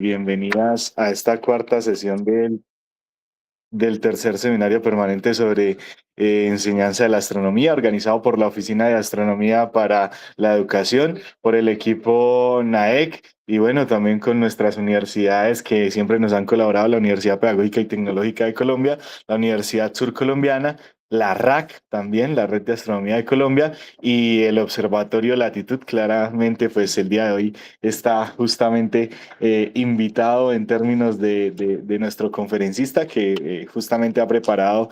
Bienvenidas a esta cuarta sesión del tercer seminario permanente sobre enseñanza de la astronomía, organizado por la Oficina de Astronomía para la Educación, por el equipo NAEC y bueno, también con nuestras universidades que siempre nos han colaborado, la Universidad Pedagógica y Tecnológica de Colombia, la Universidad Surcolombiana, la RAC también, la Red de Astronomía de Colombia, y el Observatorio Latitud. Claramente, pues el día de hoy está justamente invitado en términos de nuestro conferencista que justamente ha preparado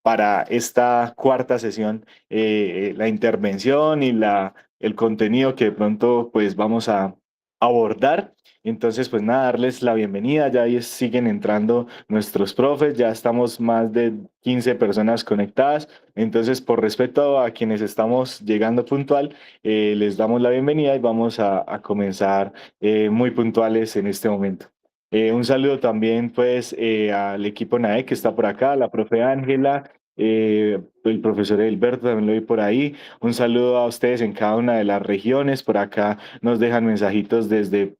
para esta cuarta sesión la intervención y el contenido que de pronto pues vamos a abordar. Entonces, pues nada, darles la bienvenida. Ya ahí siguen entrando nuestros profes, ya estamos más de 15 personas conectadas. Entonces, por respeto a quienes estamos llegando puntual, les damos la bienvenida y vamos a comenzar muy puntuales en este momento. Un saludo también pues al equipo NAE que está por acá, la profe Ángela, el profesor Elberto también lo vi por ahí. Un saludo a ustedes en cada una de las regiones. Por acá nos dejan mensajitos desde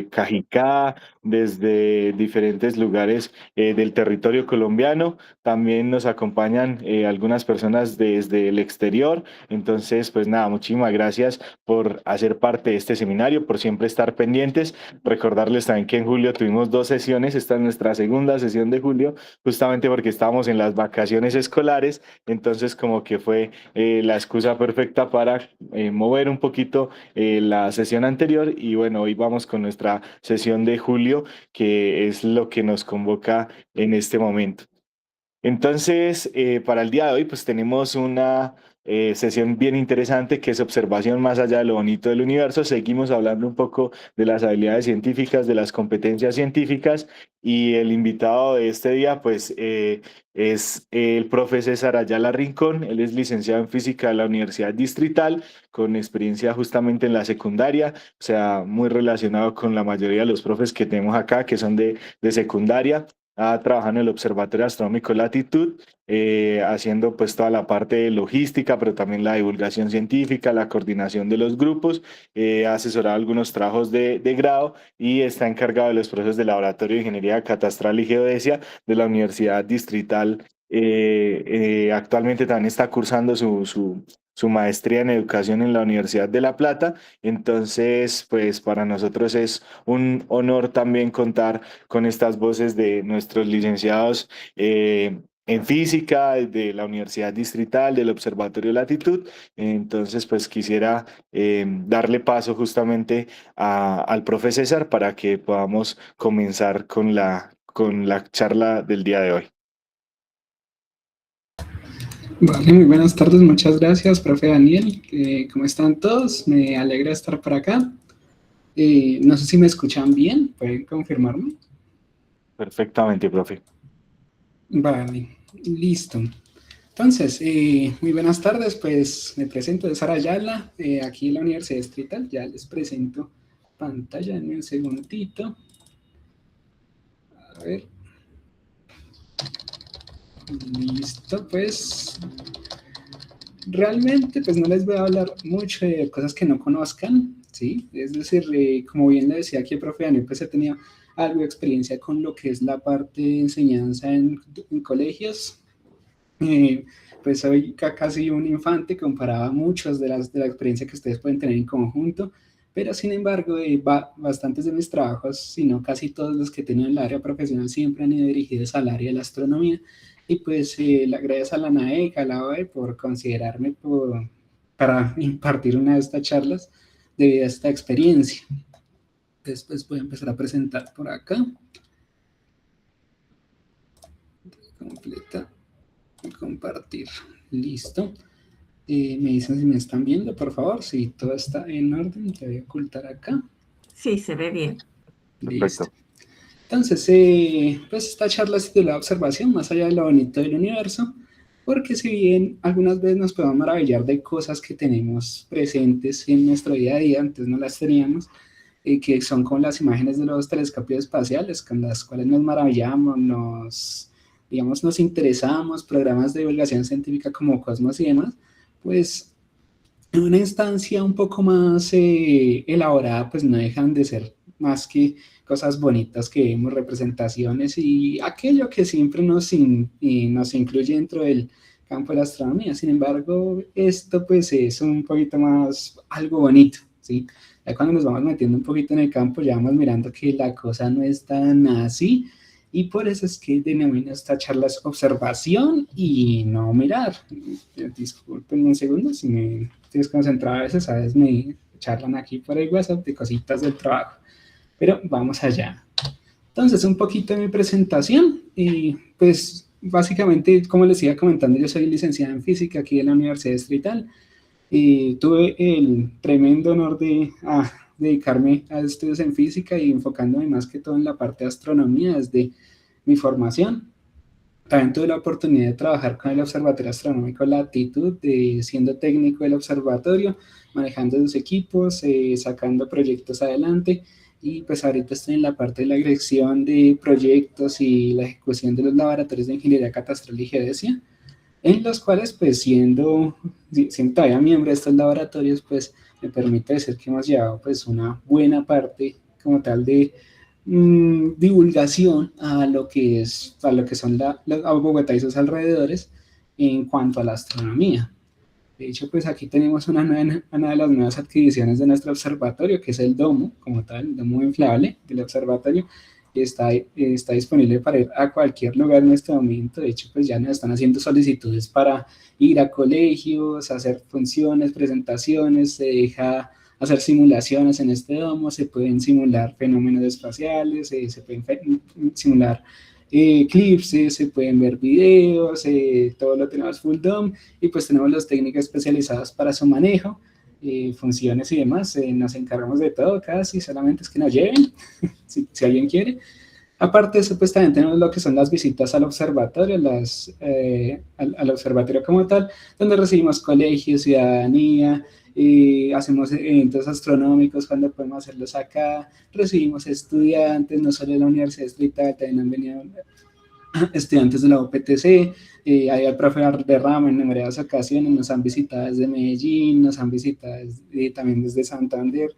Cajicá, desde diferentes lugares del territorio colombiano. También nos acompañan algunas personas desde el exterior. Entonces, pues nada, muchísimas gracias por hacer parte de este seminario, por siempre estar pendientes. Recordarles también que en julio tuvimos dos sesiones, esta es nuestra segunda sesión de julio, justamente porque estábamos en las vacaciones escolares, entonces como que fue la excusa perfecta para mover un poquito la sesión anterior y bueno, hoy vamos con nuestra sesión de julio, que es lo que nos convoca en este momento. Entonces, para el día de hoy, pues tenemos una sesión bien interesante que es observación más allá de lo bonito del universo. Seguimos hablando un poco de las habilidades científicas, de las competencias científicas y el invitado de este día, pues es el profe César Ayala Rincón. Él es licenciado en física de la Universidad Distrital, con experiencia justamente en la secundaria, o sea, muy relacionado con la mayoría de los profes que tenemos acá, que son de secundaria. Ha trabajado en el Observatorio Astronómico Latitud, haciendo pues toda la parte de logística, pero también la divulgación científica, la coordinación de los grupos, ha asesorado algunos trabajos de grado y está encargado de los procesos de laboratorio de ingeniería catastral y geodesia de la Universidad Distrital. Actualmente también está cursando su maestría en educación en la Universidad de La Plata. Entonces, pues para nosotros es un honor también contar con estas voces de nuestros licenciados en física, de la Universidad Distrital, del Observatorio Latitud. Entonces, pues quisiera darle paso justamente al profe César para que podamos comenzar con la charla del día de hoy. Vale, muy buenas tardes, muchas gracias, profe Daniel. ¿Cómo están todos? Me alegra estar por acá. No sé si me escuchan bien, ¿pueden confirmarme? Perfectamente, profe. Vale, listo. Entonces, muy buenas tardes, pues me presento, de Sara Ayala, aquí en la Universidad Distrital. Ya les presento pantalla en un segundito. A ver, listo, pues realmente pues no les voy a hablar mucho de cosas que no conozcan, ¿sí? Es decir, como bien le decía aquí el profe Daniel, pues he tenido algo de experiencia con lo que es la parte de enseñanza en colegios. Eh, pues soy casi un infante comparado a muchos de la experiencia que ustedes pueden tener en conjunto, pero sin embargo, bastantes de mis trabajos, si no casi todos los que he tenido en el área profesional, siempre han ido dirigidos al área de la astronomía. Y pues gracias a la NAEC, a la OE, por considerarme para impartir una de estas charlas debido a esta experiencia. Después voy a empezar a presentar por acá. Completa. Compartir. Listo. Me dicen si me están viendo, por favor. Si todo está en orden, te voy a ocultar acá. Sí, se ve bien. Listo. Perfecto. Entonces, pues esta charla es de la observación más allá de lo bonito del universo, porque si bien algunas veces nos podemos maravillar de cosas que tenemos presentes en nuestro día a día, antes no las teníamos, que son como las imágenes de los telescopios espaciales, con las cuales nos maravillamos, digamos, nos interesamos, programas de divulgación científica como Cosmos y demás, pues en una instancia un poco más elaborada, pues no dejan de ser más que cosas bonitas que vemos, representaciones y aquello que siempre nos incluye dentro del campo de la astronomía. Sin embargo, esto pues es un poquito más algo bonito, ¿sí? Ya cuando nos vamos metiendo un poquito en el campo, ya vamos mirando que la cosa no es tan así, y por eso es que denomino esta charla observación y no mirar. Disculpen un segundo, si me estoy desconcentrado a veces, ¿sabes? Me charlan aquí por el WhatsApp de cositas del trabajo, pero vamos allá. Entonces, un poquito de mi presentación, y pues básicamente, como les iba comentando, yo soy licenciada en física aquí en la Universidad Distrital, y tuve el tremendo honor de dedicarme a estudios en física y enfocándome más que todo en la parte de astronomía desde mi formación. También tuve la oportunidad de trabajar con el Observatorio Astronómico Latitud, siendo técnico del observatorio, manejando sus equipos, sacando proyectos adelante, y pues ahorita estoy en la parte de la dirección de proyectos y la ejecución de los laboratorios de ingeniería catastral y geodesia, en los cuales pues siendo todavía miembro de estos laboratorios, pues me permite decir que hemos llevado pues una buena parte como tal de divulgación a lo que son a Bogotá y sus alrededores en cuanto a la astronomía. De hecho, pues aquí tenemos una de las nuevas adquisiciones de nuestro observatorio, que es el domo, como tal, el domo inflable del observatorio. Está disponible para ir a cualquier lugar en este momento. De hecho, pues ya nos están haciendo solicitudes para ir a colegios, hacer funciones, presentaciones, se deja hacer simulaciones en este domo, se pueden simular fenómenos espaciales, se pueden simular eclipses, se pueden ver videos, todo lo tenemos full DOM, y pues tenemos los técnicos especializados para su manejo, funciones y demás. Nos encargamos de todo casi, solamente es que nos lleven, si alguien quiere. Aparte de eso, pues también tenemos lo que son las visitas al observatorio, al observatorio como tal, donde recibimos colegios, ciudadanía, hacemos eventos astronómicos cuando podemos hacerlos acá, recibimos estudiantes, no solo de la Universidad Distrital, también han venido estudiantes de la OPTC, hay el profe de rama en numerosas ocasiones, nos han visitado desde Medellín, nos han visitado también desde Santander,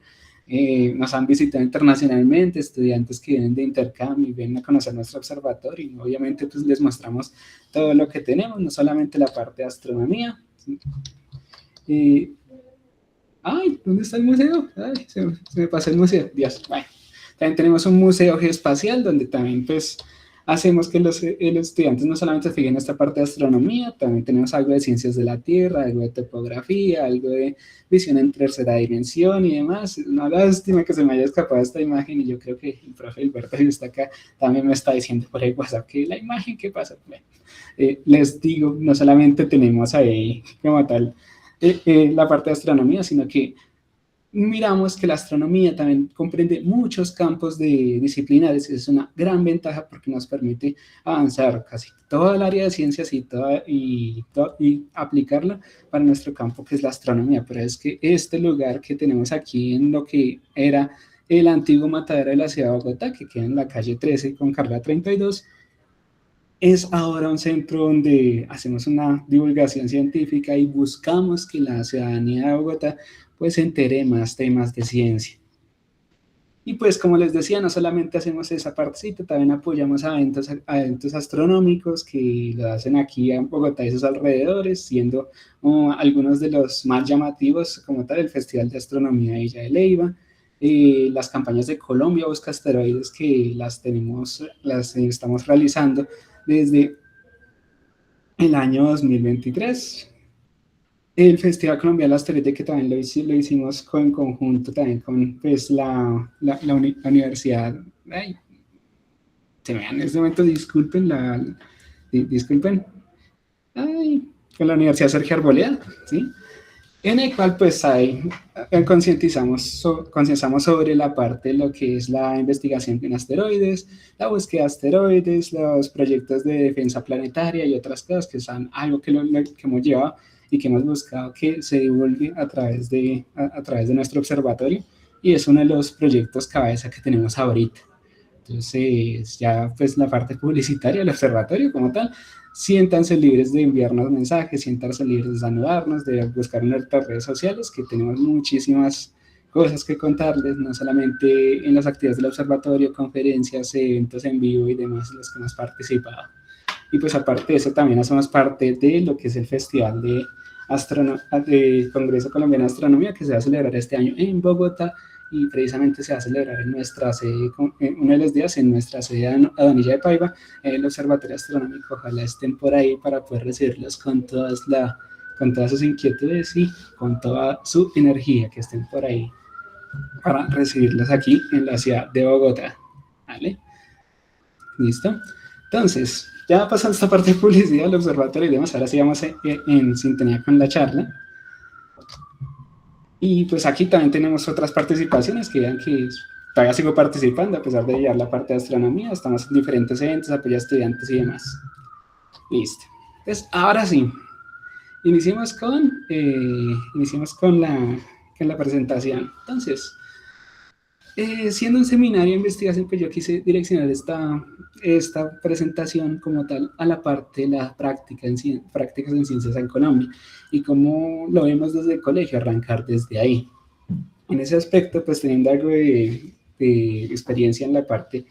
nos han visitado internacionalmente, estudiantes que vienen de intercambio y vienen a conocer nuestro observatorio, y obviamente pues les mostramos todo lo que tenemos, no solamente la parte de astronomía. ¡Ay! ¿Dónde está el museo? ¡Ay! Se me pasó el museo. Dios. Bueno, también tenemos un museo geoespacial donde también pues hacemos que los estudiantes no solamente se fijen en esta parte de astronomía, también tenemos algo de ciencias de la Tierra, algo de topografía, algo de visión en tercera dimensión y demás. Una lástima que se me haya escapado esta imagen, y yo creo que el profe Alberto, que está acá, también me está diciendo por el WhatsApp que la imagen, ¿qué pasa? Bueno, les digo, no solamente tenemos ahí como tal la parte de astronomía, sino que miramos que la astronomía también comprende muchos campos disciplinares, y es una gran ventaja porque nos permite avanzar casi toda el área de ciencias y aplicarla para nuestro campo, que es la astronomía. Pero es que este lugar que tenemos aquí en lo que era el antiguo matadero de la ciudad de Bogotá, que queda en la calle 13 con Carrera 32, es ahora un centro donde hacemos una divulgación científica y buscamos que la ciudadanía de Bogotá pues se entere de más temas de ciencia. Y pues como les decía, no solamente hacemos esa partecita, también apoyamos a eventos astronómicos que lo hacen aquí en Bogotá y sus alrededores, siendo algunos de los más llamativos como tal el Festival de Astronomía de Villa de Leyva, las campañas de Colombia Busca Asteroides, que las estamos realizando desde el año 2023. El Festival Colombiano del Asteroide, que también lo hicimos en conjunto también con pues, la universidad. Ay, se me dan en este momento, disculpen. Ay, con la Universidad Sergio Arboleda, ¿sí? En el cual pues concientizamos sobre la parte de lo que es la investigación en asteroides, la búsqueda de asteroides, los proyectos de defensa planetaria y otras cosas que son algo que hemos llevado y que hemos buscado que se divulgue a través de nuestro observatorio, y es uno de los proyectos cabeza que tenemos ahorita. Entonces, ya pues la parte publicitaria del observatorio como tal, siéntanse libres de enviarnos mensajes, siéntanse libres de saludarnos, de buscar en nuestras redes sociales, que tenemos muchísimas cosas que contarles, no solamente en las actividades del observatorio, conferencias, eventos en vivo y demás, los que hemos participado. Y pues aparte de eso, también hacemos parte de lo que es el Festival de Congreso Colombiano de Astronomía, que se va a celebrar este año en Bogotá, y precisamente se va a celebrar en nuestra sede, uno de los días en nuestra sede Adonilla de Paiva, en el Observatorio Astronómico. Ojalá estén por ahí para poder recibirlos con todas sus inquietudes y con toda su energía, que estén por ahí para recibirlos aquí en la ciudad de Bogotá. ¿Vale? ¿Listo? Entonces, ya pasando esta parte de publicidad del observatorio y demás, ahora sí vamos en sintonía con la charla. Y pues aquí también tenemos otras participaciones que vean que todavía sigo participando a pesar de llevar la parte de astronomía. Estamos en diferentes eventos, apoyo a estudiantes y demás. Listo. Entonces, ahora sí, iniciemos con la presentación. Entonces, siendo un seminario de investigación, pues yo quise direccionar esta presentación como tal a la parte de la prácticas en ciencias en Colombia y cómo lo vemos desde el colegio, arrancar desde ahí. En ese aspecto, pues teniendo algo de experiencia en la parte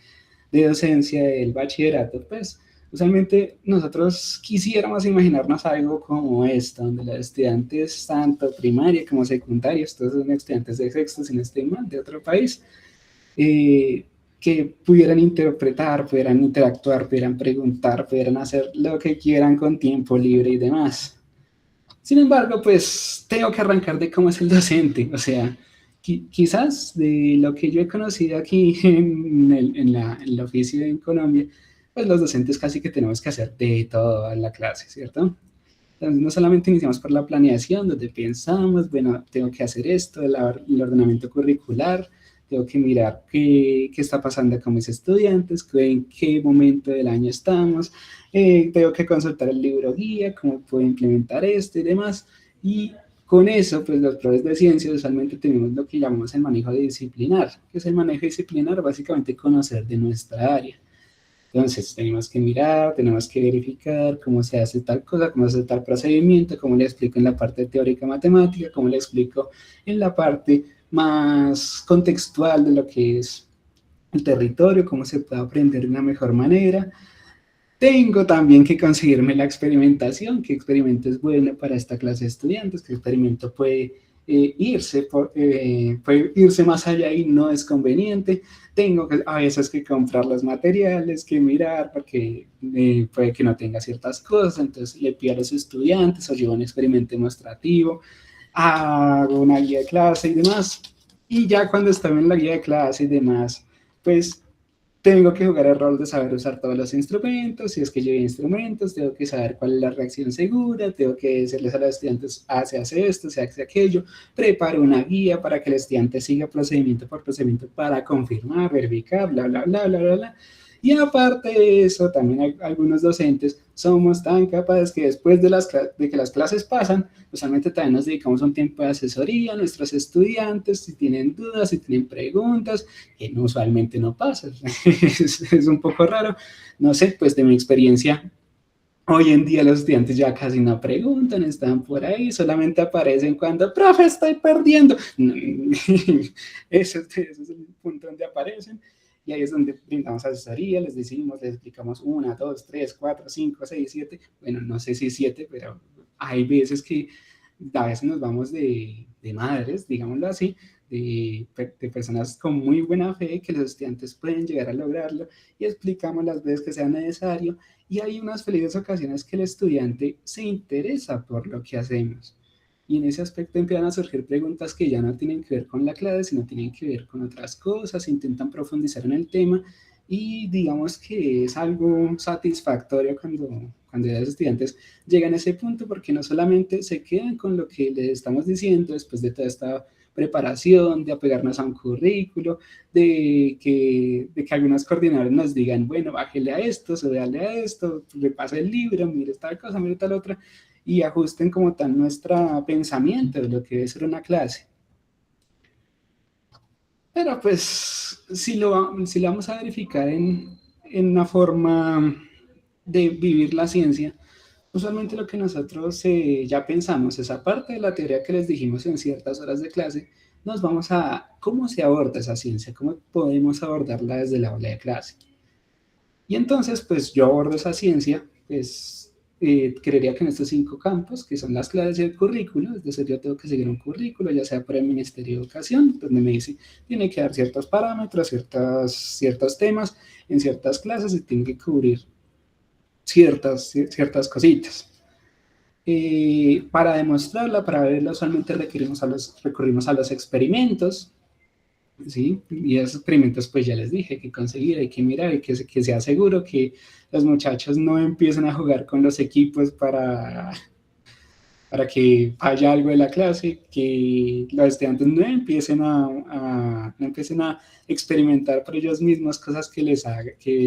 de docencia del bachillerato, pues usualmente nosotros quisiéramos imaginarnos algo como esto, donde los estudiantes, tanto primaria como secundaria, estos son estudiantes de sexto, si no estoy mal, de otro país, que pudieran interpretar, pudieran interactuar, pudieran preguntar, pudieran hacer lo que quieran con tiempo libre y demás. Sin embargo, pues tengo que arrancar de cómo es el docente, o sea, quizás de lo que yo he conocido aquí en el oficio en Colombia, pues los docentes casi que tenemos que hacer de todo en la clase, ¿cierto? Entonces, no solamente iniciamos por la planeación, donde pensamos, bueno, tengo que hacer esto, el ordenamiento curricular, tengo que mirar qué está pasando con mis estudiantes, en qué momento del año estamos, tengo que consultar el libro guía, cómo puedo implementar esto y demás, y con eso, pues los profes de ciencias usualmente tenemos lo que llamamos el manejo disciplinar, que es el manejo disciplinar, básicamente conocer de nuestra área. Entonces, tenemos que mirar, tenemos que verificar cómo se hace tal cosa, cómo se hace tal procedimiento, cómo le explico en la parte teórica matemática, cómo le explico en la parte más contextual de lo que es el territorio, cómo se puede aprender de una mejor manera. Tengo también que conseguirme la experimentación, qué experimento es bueno para esta clase de estudiantes, qué experimento puede irse más allá y no es conveniente. Tengo que a veces que comprar los materiales, que mirar, porque puede que no tenga ciertas cosas, entonces le pido a los estudiantes o llevo un experimento demostrativo, hago una guía de clase y demás. Y ya cuando estoy en la guía de clase y demás, pues tengo que jugar el rol de saber usar todos los instrumentos, si es que llevo instrumentos, tengo que saber cuál es la reacción segura, tengo que decirles a los estudiantes, se hace esto, se hace aquello, preparo una guía para que el estudiante siga procedimiento por procedimiento para confirmar, verificar, bla, bla, bla, bla, bla, bla. Y aparte de eso, también algunos docentes somos tan capaces que después de que las clases pasan, usualmente también nos dedicamos un tiempo de asesoría a nuestros estudiantes, si tienen dudas, si tienen preguntas, que no, usualmente no pasa, es un poco raro, no sé, pues de mi experiencia, hoy en día los estudiantes ya casi no preguntan, están por ahí, solamente aparecen cuando, profe, estoy perdiendo, ese es el punto donde aparecen, y ahí es donde brindamos asesoría, les decimos, les explicamos 1, 2, 3, 4, 5, 6, 7, bueno, no sé si 7, pero hay veces que a veces nos vamos de madres, digámoslo así, de personas con muy buena fe, que los estudiantes pueden llegar a lograrlo, y explicamos las veces que sea necesario, y hay unas felices ocasiones que el estudiante se interesa por lo que hacemos. Y en ese aspecto empiezan a surgir preguntas que ya no tienen que ver con la clase, sino tienen que ver con otras cosas, intentan profundizar en el tema y digamos que es algo satisfactorio cuando los estudiantes llegan a ese punto, porque no solamente se quedan con lo que les estamos diciendo después de toda esta preparación, de apegarnos a un currículo, de que algunos coordinadores nos digan, bueno, bájele a esto, súbale a esto, repase el libro, mire tal cosa, mire tal otra, y ajusten como tal nuestro pensamiento de lo que debe ser una clase. Pero pues, si lo vamos a verificar en una forma de vivir la ciencia, usualmente lo que nosotros ya pensamos es, aparte de la teoría que les dijimos en ciertas horas de clase, nos vamos a cómo se aborda esa ciencia, cómo podemos abordarla desde la aula de clase. Y entonces, pues yo abordo esa ciencia, pues creería que en estos 5 campos, que son las clases y el currículo, es decir, yo tengo que seguir un currículo, ya sea por el Ministerio de Educación, donde me dice, tiene que dar ciertos parámetros, ciertos temas en ciertas clases y tiene que cubrir ciertas cositas. Para demostrarla, para verla, usualmente recurrimos a los experimentos, ¿sí? Y esos experimentos, pues ya les dije, hay que conseguir, hay que mirar, que sea seguro que los muchachos no empiecen a jugar con los equipos para que falla algo de la clase, que los estudiantes no empiecen no empiecen a experimentar por ellos mismos cosas que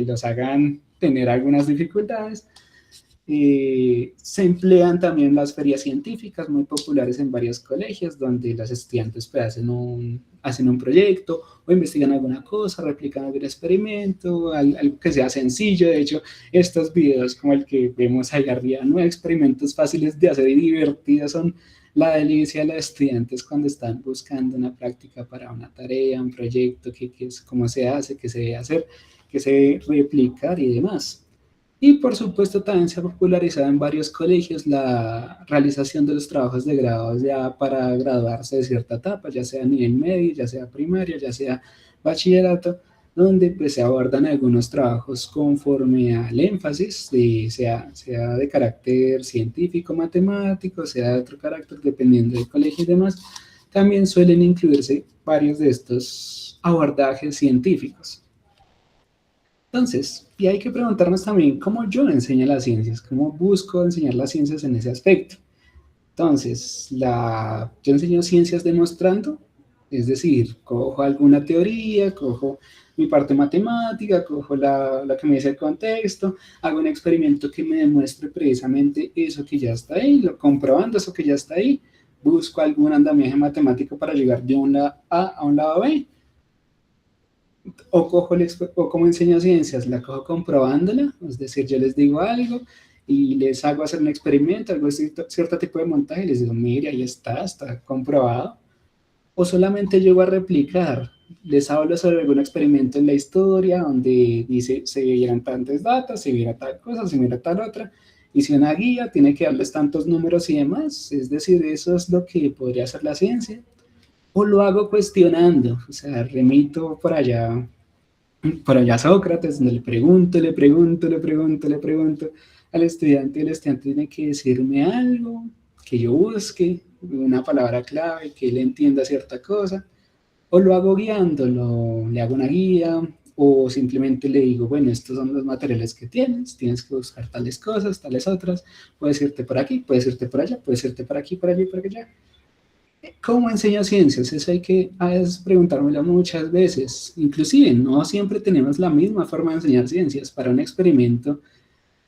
los hagan tener algunas dificultades. Se emplean también las ferias científicas muy populares en varios colegios, donde los estudiantes pues, hacen un proyecto o investigan alguna cosa, replican algún experimento, algo que sea sencillo. De hecho, estos videos como el que vemos ahí arriba, no experimentos fáciles de hacer y divertidos, son la delicia de los estudiantes cuando están buscando una práctica para una tarea, un proyecto, cómo se hace, qué se debe hacer, qué se debe replicar y demás. Y por supuesto también se ha popularizado en varios colegios la realización de los trabajos de grado ya para graduarse de cierta etapa, ya sea a nivel medio, ya sea primaria, ya sea bachillerato, donde pues, se abordan algunos trabajos conforme al énfasis, sea de carácter científico, matemático, sea de otro carácter, dependiendo del colegio y demás. También suelen incluirse varios de estos abordajes científicos. Entonces, y hay que preguntarnos también cómo yo enseño las ciencias, cómo busco enseñar las ciencias en ese aspecto. Entonces, yo enseño ciencias demostrando, es decir, cojo alguna teoría, cojo mi parte matemática, cojo la que me dice el contexto, hago un experimento que me demuestre precisamente eso que ya está ahí, comprobando eso que ya está ahí, busco algún andamiaje matemático para llegar de un lado A a un lado B, o como enseño ciencias, la cojo comprobándola, es decir, yo les digo algo y les hago hacer un experimento, algo cierto tipo de montaje, y les digo, mire, ahí está comprobado, o solamente llego a replicar, les hablo sobre algún experimento en la historia, donde dice, se vieran tantos datos, se viera tal cosa, se viera tal otra, hice una guía, tiene que darles tantos números y demás, es decir, eso es lo que podría hacer la ciencia, o lo hago cuestionando, o sea, remito por allá a Sócrates, donde le pregunto al estudiante, y el estudiante tiene que decirme algo, que yo busque, una palabra clave, que él entienda cierta cosa, o lo hago guiándolo, le hago una guía, o simplemente le digo, bueno, estos son los materiales que tienes que buscar tales cosas, tales otras, puedes irte por aquí, puedes irte por allá, puedes irte por aquí, por allí, por allá. ¿Cómo enseño ciencias? Eso hay que a veces preguntármelo muchas veces. Inclusive, no siempre tenemos la misma forma de enseñar ciencias. Para un experimento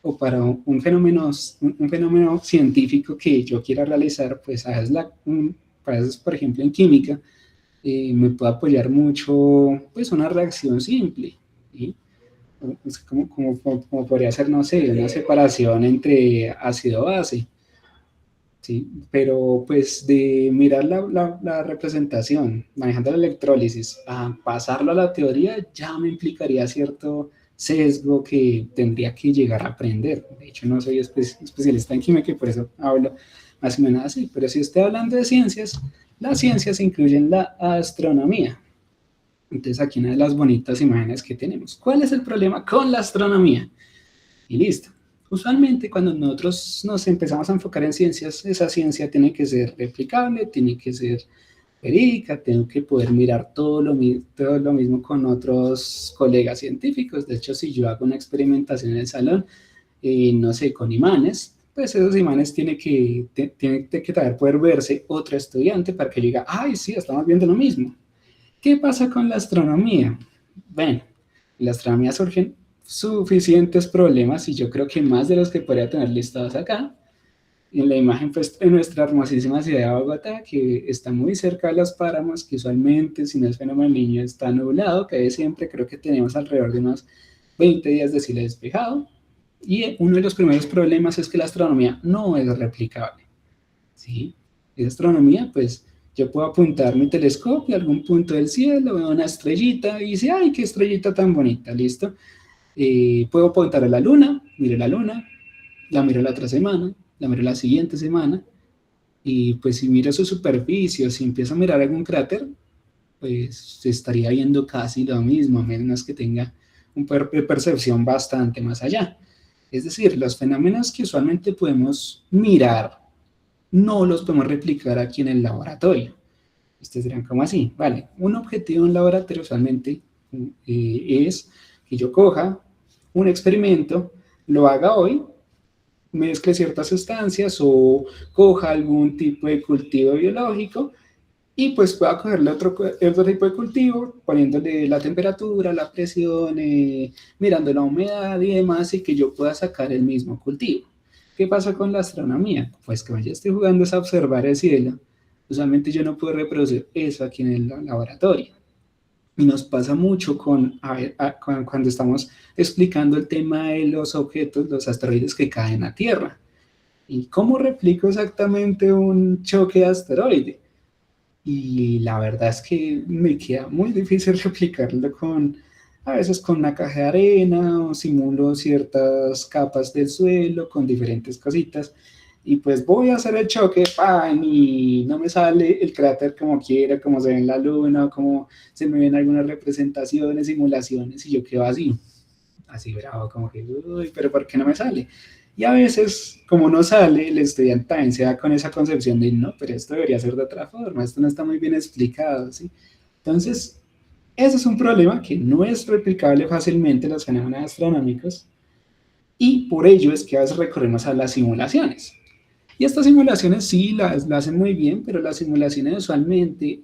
o para un fenómeno científico que yo quiera realizar, pues a veces, por ejemplo, en química, me puedo apoyar mucho, pues una reacción simple, ¿sí? Como podría ser, no sé, una separación entre ácido-base. Sí, pero pues de mirar la representación, manejando la electrólisis, a pasarlo a la teoría, ya me implicaría cierto sesgo que tendría que llegar a aprender. De hecho, no soy especialista en química y por eso hablo más o menos así. Pero si estoy hablando de ciencias, las ciencias incluyen la astronomía. Entonces, aquí una de las bonitas imágenes que tenemos. ¿Cuál es el problema con la astronomía? Y listo. Usualmente cuando nosotros nos empezamos a enfocar en ciencias, esa ciencia tiene que ser replicable, tiene que ser verídica, tengo que poder mirar todo lo mismo con otros colegas científicos. De hecho, si yo hago una experimentación en el salón, no sé, con imanes, pues esos imanes tiene que también poder verse otro estudiante para que diga, ay, sí, estamos viendo lo mismo. ¿Qué pasa con la astronomía? Bueno, en la astronomía surgen suficientes problemas y yo creo que más de los que podría tener listados acá. En la imagen, pues, en nuestra hermosísima ciudad de Bogotá, que está muy cerca de los páramos, que usualmente, si no es fenómeno del niño, está nublado, que de siempre creo que tenemos alrededor de unos 20 días de cielo despejado. Y uno de los primeros problemas es que la astronomía no es replicable, ¿sí? Esa astronomía, pues, Yo puedo apuntar mi telescopio a algún punto del cielo, veo una estrellita y dice, ¡ay, qué estrellita tan bonita! ¿Listo? Puedo apuntar a la luna, miro la luna, la miro la otra semana, la miro la siguiente semana, y pues si miro su superficie o si empiezo a mirar algún cráter, pues se estaría viendo casi lo mismo, a menos que tenga un poder de percepción bastante más allá. Es decir, los fenómenos que usualmente podemos mirar no los podemos replicar aquí en el laboratorio. Ustedes dirán, ¿cómo así? Vale, un objetivo en laboratorio usualmente es que yo coja un experimento, lo haga hoy, mezcle ciertas sustancias o coja algún tipo de cultivo biológico y pues pueda cogerle otro tipo de cultivo, poniéndole la temperatura, la presión, mirando la humedad y demás, y que yo pueda sacar el mismo cultivo. ¿Qué pasa con la astronomía? Pues que yo estoy jugando es a observar el cielo. Usualmente yo no puedo reproducir eso aquí en el laboratorio. Y nos pasa mucho cuando estamos explicando el tema de los objetos, los asteroides que caen a Tierra. ¿Y cómo replico exactamente un choque de asteroide? Y la verdad es que me queda muy difícil replicarlo a veces con una caja de arena o simulo ciertas capas del suelo con diferentes cositas y pues voy a hacer el choque, ¡pam! Y no me sale el cráter como quiera, como se ve en la luna o como se me ven algunas representaciones, simulaciones y yo quedo así bravo, como que, uy, pero ¿por qué no me sale? Y a veces, como no sale, el estudiante también se da con esa concepción de, no, pero esto debería ser de otra forma, esto no está muy bien explicado, ¿sí? Entonces, ese es un problema que no es replicable fácilmente en los fenómenos astronómicos y por ello es que a veces recurrimos a las simulaciones. Y estas simulaciones sí las hacen muy bien, pero las simulaciones usualmente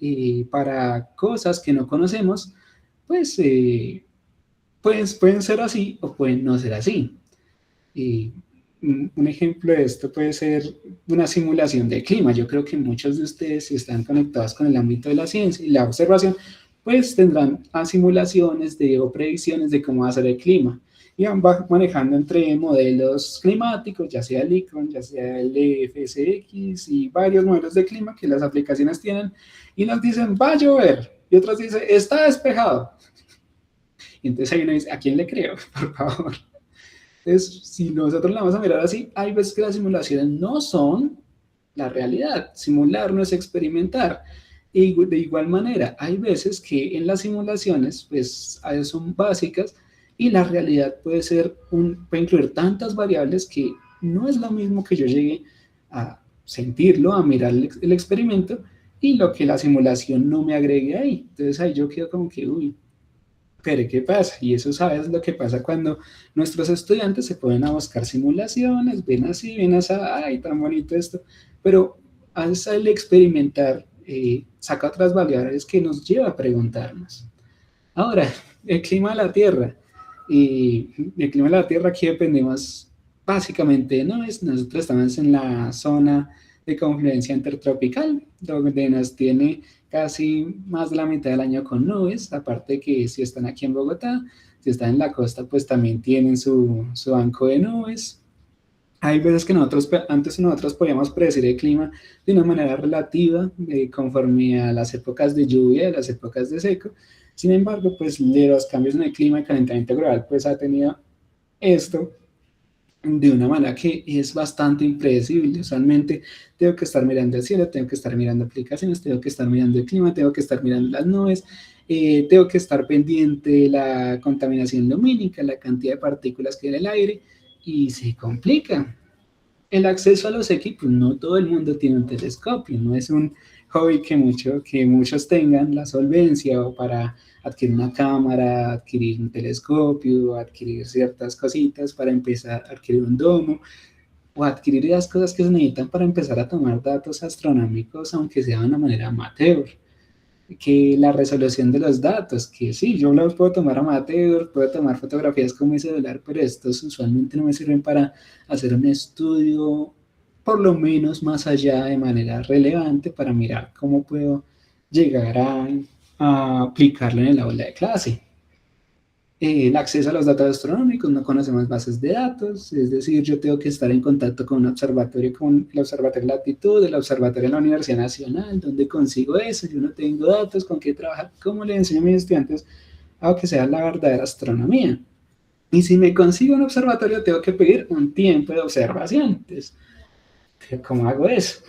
para cosas que no conocemos, pues pueden ser así o pueden no ser así. Y un ejemplo de esto puede ser una simulación de clima. Yo creo que muchos de ustedes, si están conectados con el ámbito de la ciencia y la observación, pues tendrán simulaciones o predicciones de cómo va a ser el clima. Y van manejando entre modelos climáticos, ya sea el ICRON, ya sea el FSX y varios modelos de clima que las aplicaciones tienen y nos dicen, va a llover. Y otros dicen, está despejado. Y entonces ahí uno dice, ¿a quién le creo? Por favor. Entonces, si nosotros la vamos a mirar así, hay veces que las simulaciones no son la realidad. Simular no es experimentar. Y de igual manera, hay veces que en las simulaciones, pues, son básicas y la realidad puede incluir tantas variables que no es lo mismo que yo llegue a sentirlo, a mirar el experimento y lo que la simulación no me agregue ahí. Entonces ahí yo quedo como que, uy, pero ¿qué pasa? Y eso sabes lo que pasa cuando nuestros estudiantes se ponen a buscar simulaciones, ven así, ven así, ay, tan bonito esto, pero al experimentar saca otras variables que nos lleva a preguntarnos. Ahora, el clima de la Tierra. Y el clima de la Tierra aquí dependemos básicamente de nubes. Nosotros estamos en la zona de confluencia intertropical, donde nos tiene casi más de la mitad del año con nubes, aparte que si están aquí en Bogotá, si están en la costa, pues también tienen su banco de nubes. Hay veces que antes nosotros podíamos predecir el clima de una manera relativa, conforme a las épocas de lluvia, a las épocas de seco. Sin embargo, pues de los cambios en el clima y calentamiento global, pues ha tenido esto de una manera que es bastante impredecible. Usualmente tengo que estar mirando el cielo, tengo que estar mirando aplicaciones, tengo que estar mirando el clima, tengo que estar mirando las nubes, tengo que estar pendiente de la contaminación lumínica, la cantidad de partículas que hay en el aire, y se complica. El acceso a los equipos, no todo el mundo tiene un telescopio, no es un hobby que muchos tengan la solvencia o para adquirir una cámara, adquirir un telescopio, adquirir ciertas cositas para empezar a adquirir un domo o adquirir las cosas que se necesitan para empezar a tomar datos astronómicos, aunque sea de una manera amateur. Que la resolución de los datos, que sí, yo los puedo tomar amateur, puedo tomar fotografías con mi celular, pero estos usualmente no me sirven para hacer un estudio, por lo menos más allá de manera relevante, para mirar cómo puedo llegar a aplicarlo en el aula de clase. El acceso a los datos astronómicos, no conocemos bases de datos, es decir, yo tengo que estar en contacto con un observatorio, con el Observatorio de Latitud, el Observatorio de la Universidad Nacional, ¿dónde consigo eso? Yo no tengo datos, ¿con qué trabajar? ¿Cómo le enseño a mis estudiantes a que sea la verdadera astronomía? Y si me consigo un observatorio, tengo que pedir un tiempo de observación. Entonces, ¿cómo hago eso?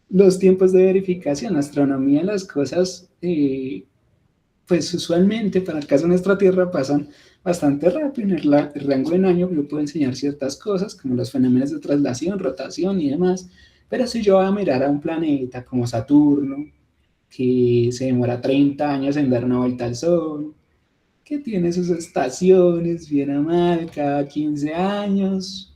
Los tiempos de verificación, astronomía, las cosas pues usualmente para el caso de nuestra Tierra pasan bastante rápido. En el rango de un año yo puedo enseñar ciertas cosas como los fenómenos de traslación, rotación y demás, pero si yo voy a mirar a un planeta como Saturno, que se demora 30 años en dar una vuelta al Sol, que tiene sus estaciones, bien a mal, cada 15 años,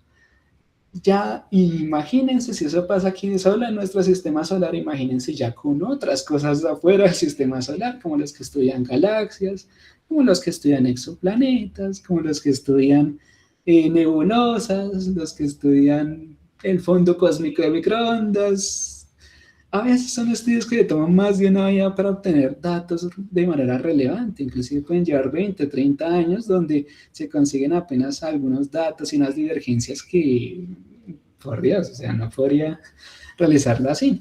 ya imagínense si eso pasa aquí solo en nuestro sistema solar, imagínense ya con otras cosas afuera del sistema solar, como los que estudian galaxias, como los que estudian exoplanetas, como los que estudian nebulosas, los que estudian el fondo cósmico de microondas. A veces son estudios que le toman más de una vida para obtener datos de manera relevante, inclusive pueden llevar 20, 30 años donde se consiguen apenas algunos datos y unas divergencias que, por Dios, o sea, no podría realizarlo así.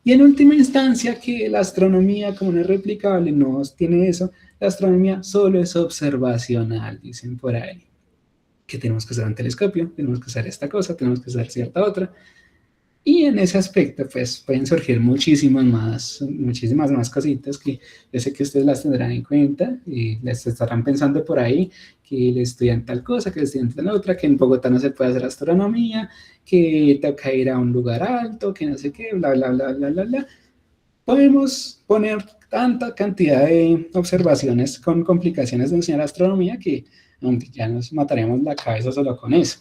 Y en última instancia, que la astronomía, como no es replicable, no tiene eso, la astronomía solo es observacional, dicen por ahí. Que tenemos que usar un telescopio, tenemos que usar esta cosa, tenemos que usar cierta otra. Y en ese aspecto, pues pueden surgir muchísimas más cositas que yo sé que ustedes las tendrán en cuenta y les estarán pensando por ahí que le estudian tal cosa, que le estudian tal otra, que en Bogotá no se puede hacer astronomía, que toca ir a un lugar alto, que no sé qué, bla, bla, bla, bla, bla, bla. Podemos poner tanta cantidad de observaciones con complicaciones de enseñar astronomía que ya nos mataríamos la cabeza solo con eso.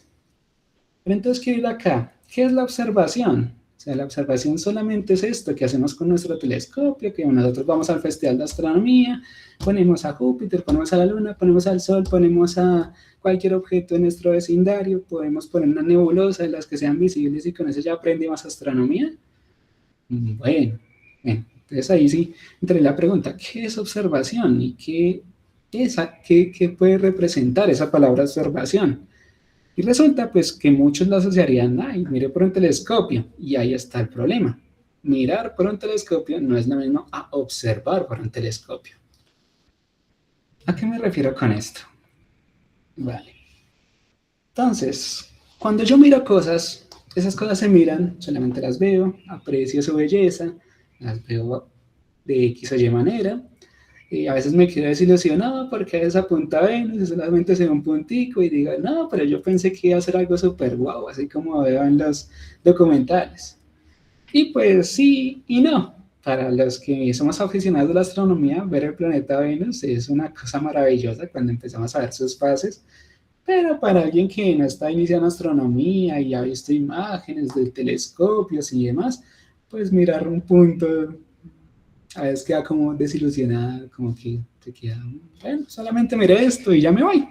Pero entonces, ¿qué hay acá? ¿Qué es la observación? O sea, la observación solamente es esto que hacemos con nuestro telescopio, que nosotros vamos al Festival de Astronomía, ponemos a Júpiter, ponemos a la Luna, ponemos al Sol, ponemos a cualquier objeto en nuestro vecindario, podemos poner una nebulosa de las que sean visibles y con eso ya aprendimos astronomía. Bueno, entonces ahí sí entré la pregunta, ¿qué es observación? ¿Y qué puede representar esa palabra observación? Y resulta pues que muchos lo asociarían, ay, mire por un telescopio, y ahí está el problema. Mirar por un telescopio no es lo mismo a observar por un telescopio. ¿A qué me refiero con esto? Vale. Entonces, cuando yo miro cosas, esas cosas se miran, solamente las veo, aprecio su belleza, las veo de X o Y manera, y a veces me quedo desilusionado porque es apunta a Venus y solamente se ve un puntico y digo, no, pero yo pensé que iba a ser algo súper guau, así como veo en los documentales. Y pues sí y no. Para los que somos aficionados a la astronomía, ver el planeta Venus es una cosa maravillosa cuando empezamos a ver sus fases, pero para alguien que no está iniciando astronomía y ha visto imágenes de telescopios y demás, pues mirar un punto a veces queda como desilusionada, como que te queda, bueno, solamente miré esto y ya me voy.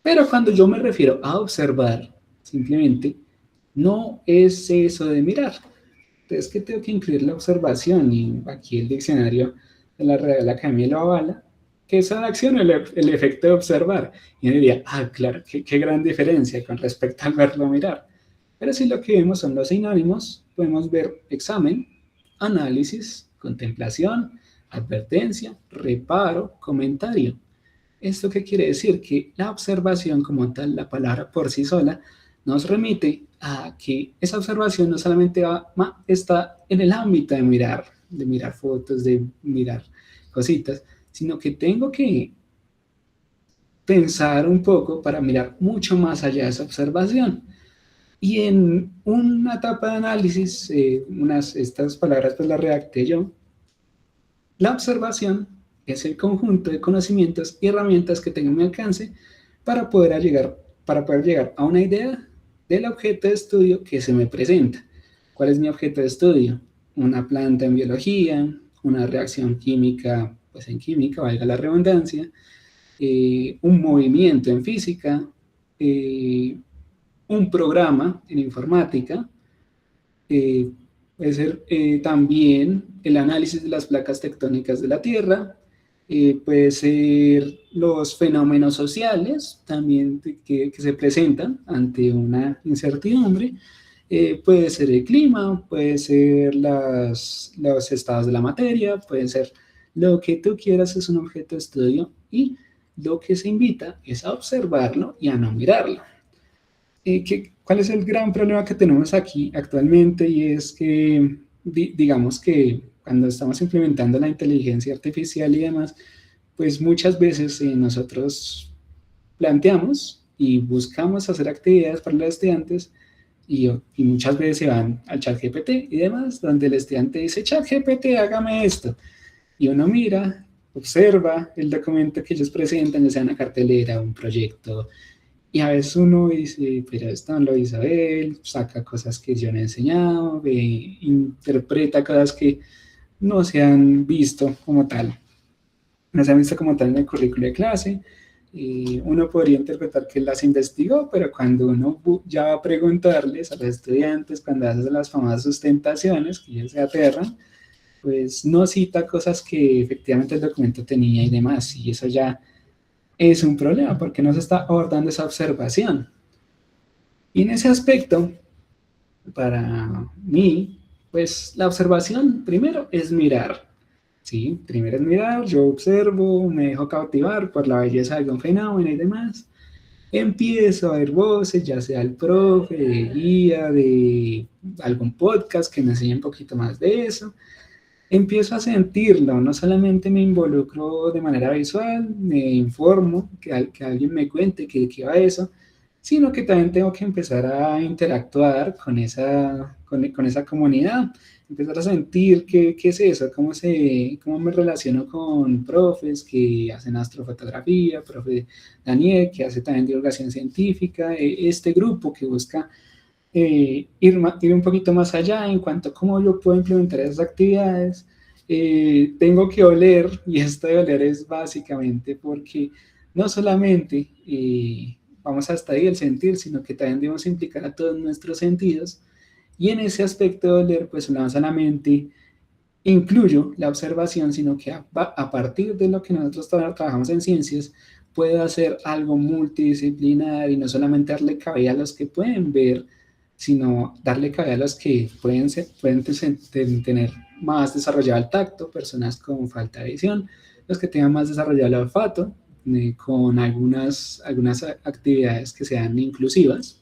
Pero cuando yo me refiero a observar, simplemente, no es eso de mirar. Entonces, que tengo que incluir la observación, y aquí el diccionario de la Real Academia lo avala, que es la acción, el efecto de observar. Y uno diría, ah, claro, qué gran diferencia con respecto al verlo mirar. Pero si lo que vemos son los sinónimos, podemos ver examen, análisis, contemplación, advertencia, reparo, comentario. ¿Esto qué quiere decir? Que la observación como tal, la palabra por sí sola, nos remite a que esa observación no solamente está en el ámbito de mirar fotos, de mirar cositas, sino que tengo que pensar un poco para mirar mucho más allá de esa observación. Y en una etapa de análisis, estas palabras pues las redacté yo. La observación es el conjunto de conocimientos y herramientas que tengo a mi alcance para poder llegar a una idea del objeto de estudio que se me presenta. ¿Cuál es mi objeto de estudio? Una planta en biología, una reacción química, pues en química, valga la redundancia, un movimiento en física, un programa en informática, puede ser también el análisis de las placas tectónicas de la Tierra, puede ser los fenómenos sociales también que se presentan ante una incertidumbre, puede ser el clima, puede ser los estados de la materia, puede ser lo que tú quieras, es un objeto de estudio y lo que se invita es a observarlo y a no mirarlo. ¿Cuál es el gran problema que tenemos aquí actualmente? Y es que, digamos que cuando estamos implementando la inteligencia artificial y demás, pues muchas veces nosotros planteamos y buscamos hacer actividades para los estudiantes y muchas veces se van al chat GPT y demás, donde el estudiante dice, chat GPT, hágame esto. Y uno mira, observa el documento que ellos presentan, ya sea una cartelera, un proyecto, y a veces uno dice, pero esto no lo hizo él, saca cosas que yo no he enseñado, interpreta cosas que no se han visto como tal, no se han visto como tal en el currículo de clase. Uno podría interpretar que las investigó, pero cuando uno ya va a preguntarles a los estudiantes, cuando hacen las famosas sustentaciones, que ellos se aterran, pues no cita cosas que efectivamente el documento tenía y demás, y eso ya es un problema porque no se está abordando esa observación. Y en ese aspecto, para mí, pues la observación primero es mirar. Sí, primero es mirar, yo observo, me dejo cautivar por la belleza de algún fenómeno y demás. Empiezo a ver voces, ya sea el profe, de guía, de algún podcast que me enseñe un poquito más de eso. Empiezo a sentirlo, no solamente me involucro de manera visual, me informo, que alguien me cuente qué va eso, sino que también tengo que empezar a interactuar con esa comunidad, empezar a sentir qué es eso, cómo me relaciono con profes que hacen astrofotografía, profe Daniel, que hace también divulgación científica, este grupo que busca ir un poquito más allá en cuanto a cómo yo puedo implementar esas actividades. Tengo que oler, y esto de oler es básicamente porque no solamente vamos hasta ahí el sentir, sino que también debemos implicar a todos nuestros sentidos. Y en ese aspecto de oler, pues no solamente incluyo la observación, sino que a partir de lo que nosotros trabajamos en ciencias, puedo hacer algo multidisciplinar y no solamente darle cabida a los que pueden ver, sino darle cabida a los que pueden tener más desarrollado el tacto, personas con falta de visión, los que tengan más desarrollado el olfato, con algunas actividades que sean inclusivas.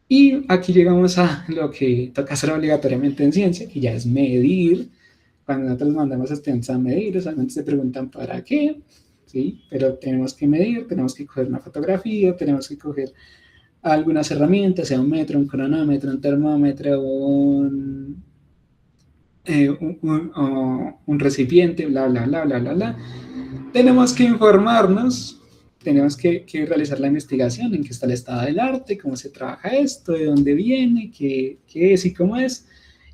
Y aquí llegamos a lo que toca hacer obligatoriamente en ciencia, que ya es medir. Cuando nosotros mandamos a estudiantes a medir, usualmente se preguntan para qué, ¿sí? Pero tenemos que medir, tenemos que coger una fotografía, tenemos que coger algunas herramientas, sea un metro, un cronómetro, un termómetro, un recipiente, bla, bla, bla, bla, bla, bla. Tenemos que informarnos, tenemos que realizar la investigación en qué está el estado del arte, cómo se trabaja esto, de dónde viene, qué es y cómo es.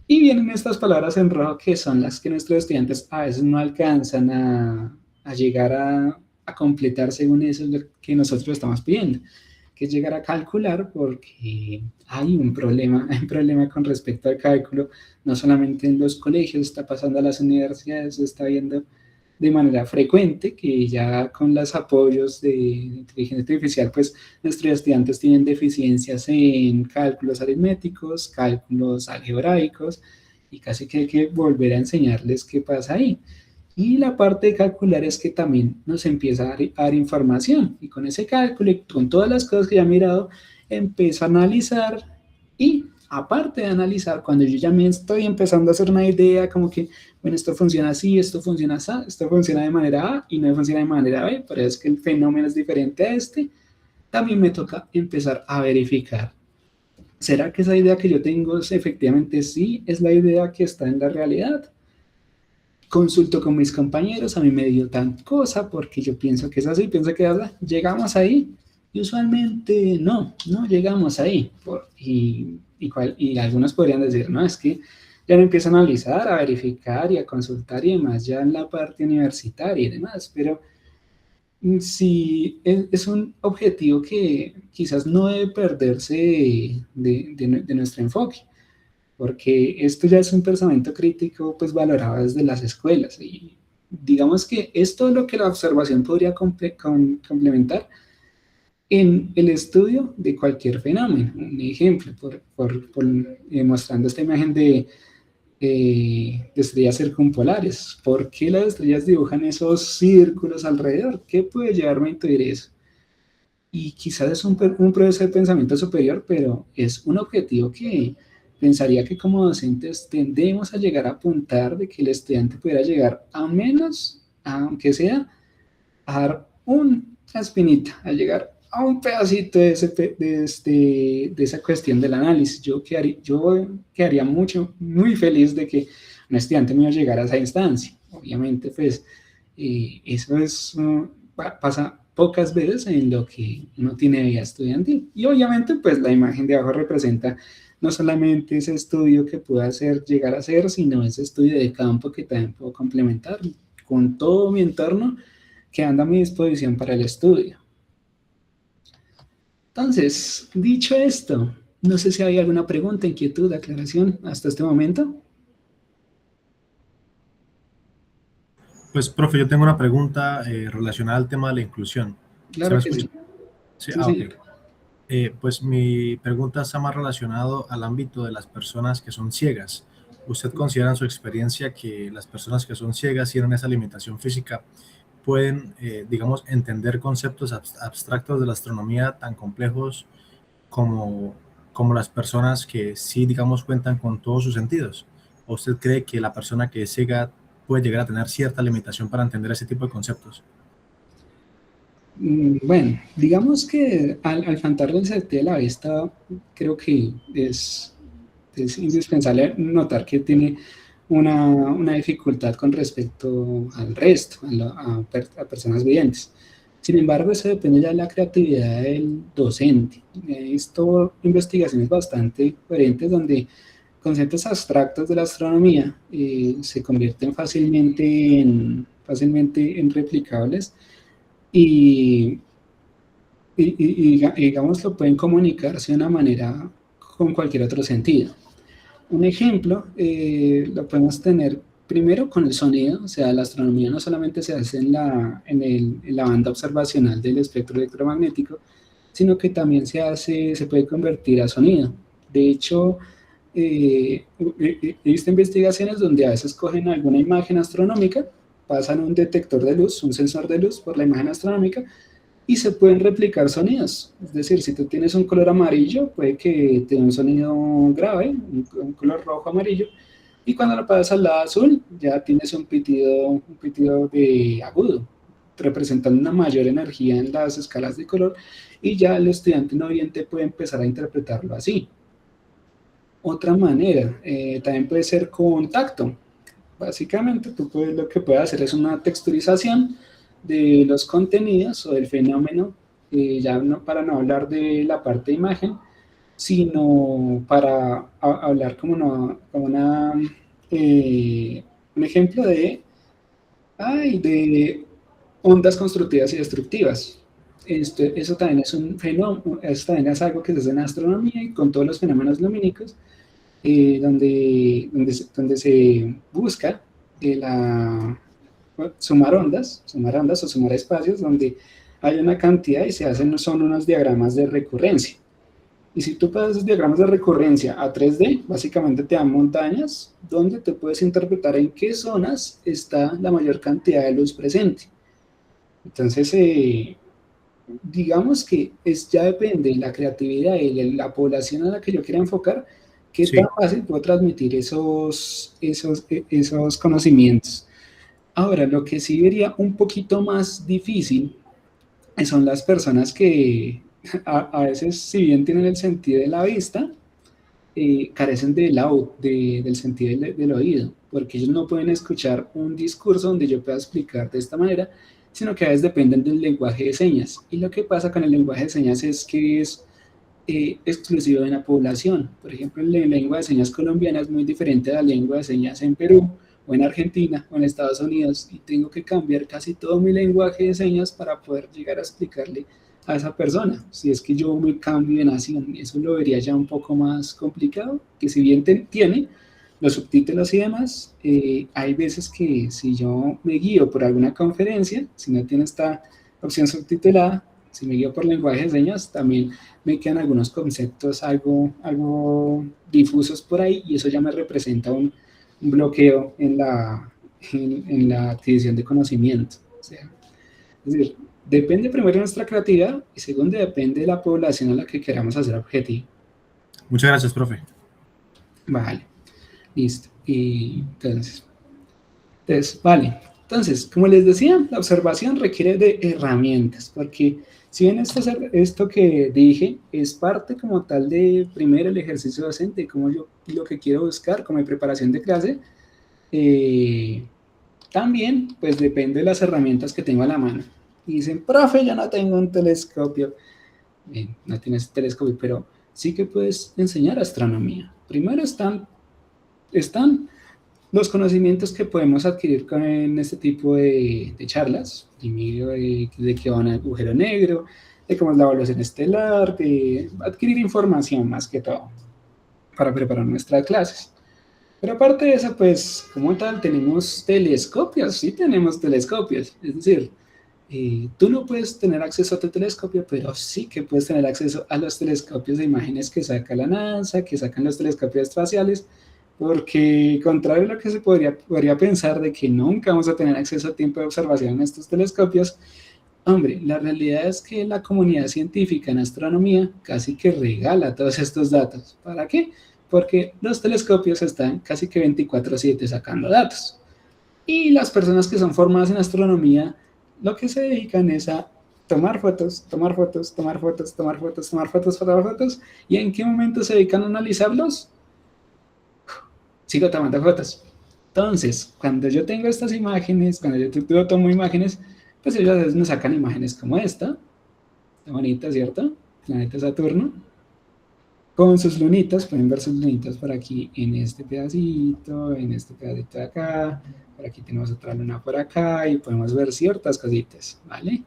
Y vienen estas palabras en rojo que son las que nuestros estudiantes a veces no alcanzan a llegar a completar según eso que nosotros estamos pidiendo, que es llegar a calcular, porque hay un problema con respecto al cálculo, no solamente en los colegios, está pasando a las universidades, se está viendo de manera frecuente, que ya con los apoyos de inteligencia artificial, pues nuestros estudiantes tienen deficiencias en cálculos aritméticos, cálculos algebraicos, y casi que hay que volver a enseñarles qué pasa ahí. Y la parte de calcular es que también nos empieza a dar información, y con ese cálculo y con todas las cosas que ya he mirado, empiezo a analizar, y aparte de analizar, cuando yo ya me estoy empezando a hacer una idea, como que, bueno, esto funciona así, esto funciona así, esto funciona de manera A y no funciona de manera B, pero es que el fenómeno es diferente a este, también me toca empezar a verificar. ¿Será que esa idea que yo tengo efectivamente sí es la idea que está en la realidad? Consulto con mis compañeros, a mí me dio tan cosa porque yo pienso que es así, pienso que es así, llegamos ahí y usualmente no llegamos ahí. Y algunos podrían decir, no, es que ya no empiezo a analizar, a verificar y a consultar y demás, ya en la parte universitaria y demás, pero sí es un objetivo que quizás no debe perderse de nuestro enfoque, porque esto ya es un pensamiento crítico pues valorado desde las escuelas, y digamos que esto es lo que la observación podría complementar en el estudio de cualquier fenómeno. Un ejemplo, mostrando esta imagen de estrellas circumpolares. ¿Por qué las estrellas dibujan esos círculos alrededor? ¿Qué puede llevarme a intuir eso? Y quizás es un proceso de pensamiento superior, pero es un objetivo que pensaría que como docentes tendemos a llegar a apuntar de que el estudiante pudiera llegar a menos, aunque sea, a dar una espinita, a llegar a un pedacito de esa cuestión del análisis. Yo quedaría muy feliz de que un estudiante mío llegara a esa instancia. Obviamente, pues, eso pasa pocas veces en lo que uno tiene vida estudiantil. Y obviamente, pues, la imagen de abajo representa no solamente ese estudio que puedo llegar a hacer, sino ese estudio de campo que también puedo complementar con todo mi entorno que anda a mi disposición para el estudio. Entonces, dicho esto, no sé si hay alguna pregunta, inquietud, aclaración hasta este momento. Pues, profe, yo tengo una pregunta relacionada al tema de la inclusión. Claro que sí. Sí, Sí, ok. Pues mi pregunta está más relacionado al ámbito de las personas que son ciegas. ¿Usted considera en su experiencia que las personas que son ciegas tienen esa limitación física pueden, digamos, entender conceptos abstractos de la astronomía tan complejos como las personas que sí, digamos, cuentan con todos sus sentidos? ¿O usted cree que la persona que es ciega puede llegar a tener cierta limitación para entender ese tipo de conceptos? Bueno, digamos que al faltar el sentido de la vista, creo que es indispensable notar que tiene una dificultad con respecto al resto, a personas videntes. Sin embargo, eso depende ya de la creatividad del docente. He visto investigaciones bastante coherentes donde conceptos abstractos de la astronomía se convierten fácilmente en replicables y, digamos, lo pueden comunicarse de una manera con cualquier otro sentido. Un ejemplo lo podemos tener primero con el sonido. O sea, la astronomía no solamente se hace en la banda observacional del espectro electromagnético, sino que también se puede convertir a sonido. De hecho, he visto investigaciones donde a veces cogen alguna imagen astronómica, pasan un detector de luz, un sensor de luz por la imagen astronómica, y se pueden replicar sonidos. Es decir, si tú tienes un color amarillo, puede que te dé un sonido grave, un color rojo amarillo, y cuando lo pasas al lado azul, ya tienes un pitido de agudo, representando una mayor energía en las escalas de color, y ya el estudiante no oyente puede empezar a interpretarlo así. Otra manera, también puede ser con tacto. Básicamente, lo que puedes hacer es una texturización de los contenidos o del fenómeno, para no hablar de la parte de imagen, sino para hablar como un ejemplo de ondas constructivas y destructivas. Eso también es un fenómeno, eso también es algo que se hace en astronomía y con todos los fenómenos lumínicos, donde se busca sumar ondas o sumar espacios donde hay una cantidad y son unos diagramas de recurrencia. Y si tú pasas esos diagramas de recurrencia a 3D, básicamente te dan montañas donde te puedes interpretar en qué zonas está la mayor cantidad de luz presente. Entonces, digamos que ya depende de la creatividad y de la población a la que yo quiera enfocar, qué tan fácil puedo transmitir esos conocimientos. Ahora, lo que sí vería un poquito más difícil son las personas que a veces, si bien tienen el sentido de la vista, carecen del sentido del oído, porque ellos no pueden escuchar un discurso donde yo pueda explicar de esta manera, sino que a veces dependen del lenguaje de señas. Y lo que pasa con el lenguaje de señas es que es exclusivo de una población. Por ejemplo, la lengua de señas colombiana es muy diferente a la lengua de señas en Perú, o en Argentina, o en Estados Unidos, y tengo que cambiar casi todo mi lenguaje de señas para poder llegar a explicarle a esa persona. Si es que yo me cambio de nación, eso lo vería ya un poco más complicado, que si bien tiene, los subtítulos y demás, hay veces que si yo me guío por alguna conferencia, si no tiene esta opción subtitulada, si me guío por lenguaje de señas, también me quedan algunos conceptos algo difusos por ahí y eso ya me representa un bloqueo en la adquisición de conocimiento. O sea, es decir, depende primero de nuestra creatividad y segundo depende de la población a la que queramos hacer objetivo. Muchas gracias, profe. Vale, listo. Y vale. Entonces, como les decía, la observación requiere de herramientas, porque si bien esto que dije es parte como tal de primero el ejercicio docente, como yo lo que quiero buscar como mi preparación de clase, también pues depende de las herramientas que tengo a la mano. Y dicen, profe, yo no tengo un telescopio. Bien, no tienes telescopio, pero sí que puedes enseñar astronomía. Primero están los conocimientos que podemos adquirir en este tipo de charlas, de qué va un agujero negro, de cómo es la evaluación estelar, de adquirir información más que todo para preparar nuestras clases. Pero aparte de eso, pues, como tal, tenemos telescopios, sí tenemos telescopios, es decir, tú no puedes tener acceso a tu telescopio, pero sí que puedes tener acceso a los telescopios de imágenes que saca la NASA, que sacan los telescopios espaciales, porque contrario a lo que se podría pensar de que nunca vamos a tener acceso a tiempo de observación en estos telescopios, hombre, la realidad es que la comunidad científica en astronomía casi que regala todos estos datos. ¿Para qué? Porque los telescopios están casi que 24/7 sacando datos. Y las personas que son formadas en astronomía, lo que se dedican es a tomar fotos, tomar fotos, tomar fotos, tomar fotos, tomar fotos, tomar fotos. ¿Y en qué momento se dedican a analizarlos? Sigo tomando fotos. Entonces, cuando yo tengo estas imágenes, cuando yo tomo imágenes, pues ellos a veces me sacan imágenes como esta. Está bonita, ¿cierto? Planeta Saturno. Con sus lunitas, pueden ver sus lunitas por aquí en este pedacito de acá. Por aquí tenemos otra luna por acá y podemos ver ciertas cositas, ¿vale?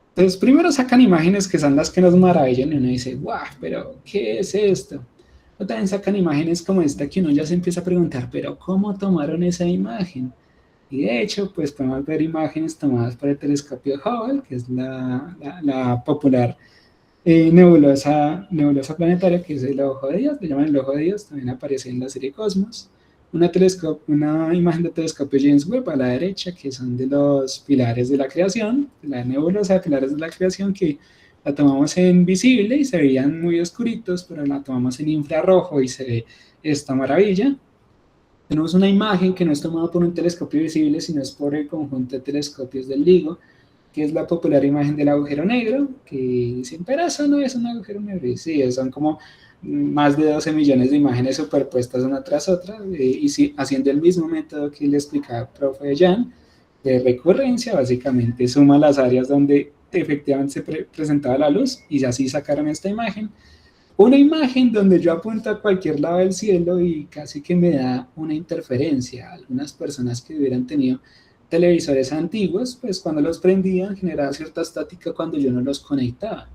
Entonces, primero sacan imágenes que son las que nos maravillan y uno dice, ¡guau! Pero, ¿qué es esto? O también sacan imágenes como esta que uno ya se empieza a preguntar, ¿pero cómo tomaron esa imagen? Y de hecho, pues podemos ver imágenes tomadas por el telescopio Hubble, que es la popular nebulosa planetaria, que es el ojo de Dios, le llaman el ojo de Dios, también aparece en la serie Cosmos. Una imagen de telescopio James Webb a la derecha, que son de los pilares de la creación, de la nebulosa de pilares de la creación, que la tomamos en visible y se veían muy oscuritos, pero la tomamos en infrarrojo y se ve esta maravilla. Tenemos una imagen que no es tomada por un telescopio visible, sino es por el conjunto de telescopios del LIGO, que es la popular imagen del agujero negro, que dicen, pero eso no es un agujero negro. Y sí, son como más de 12 millones de imágenes superpuestas una tras otra, y sí, haciendo el mismo método que le explicaba el profe Jan, de recurrencia, básicamente suma las áreas donde efectivamente se presentaba la luz, y así sacaron esta imagen. Una imagen donde yo apunto a cualquier lado del cielo y casi que me da una interferencia. Algunas personas que hubieran tenido televisores antiguos, pues cuando los prendían generaba cierta estática cuando yo no los conectaba.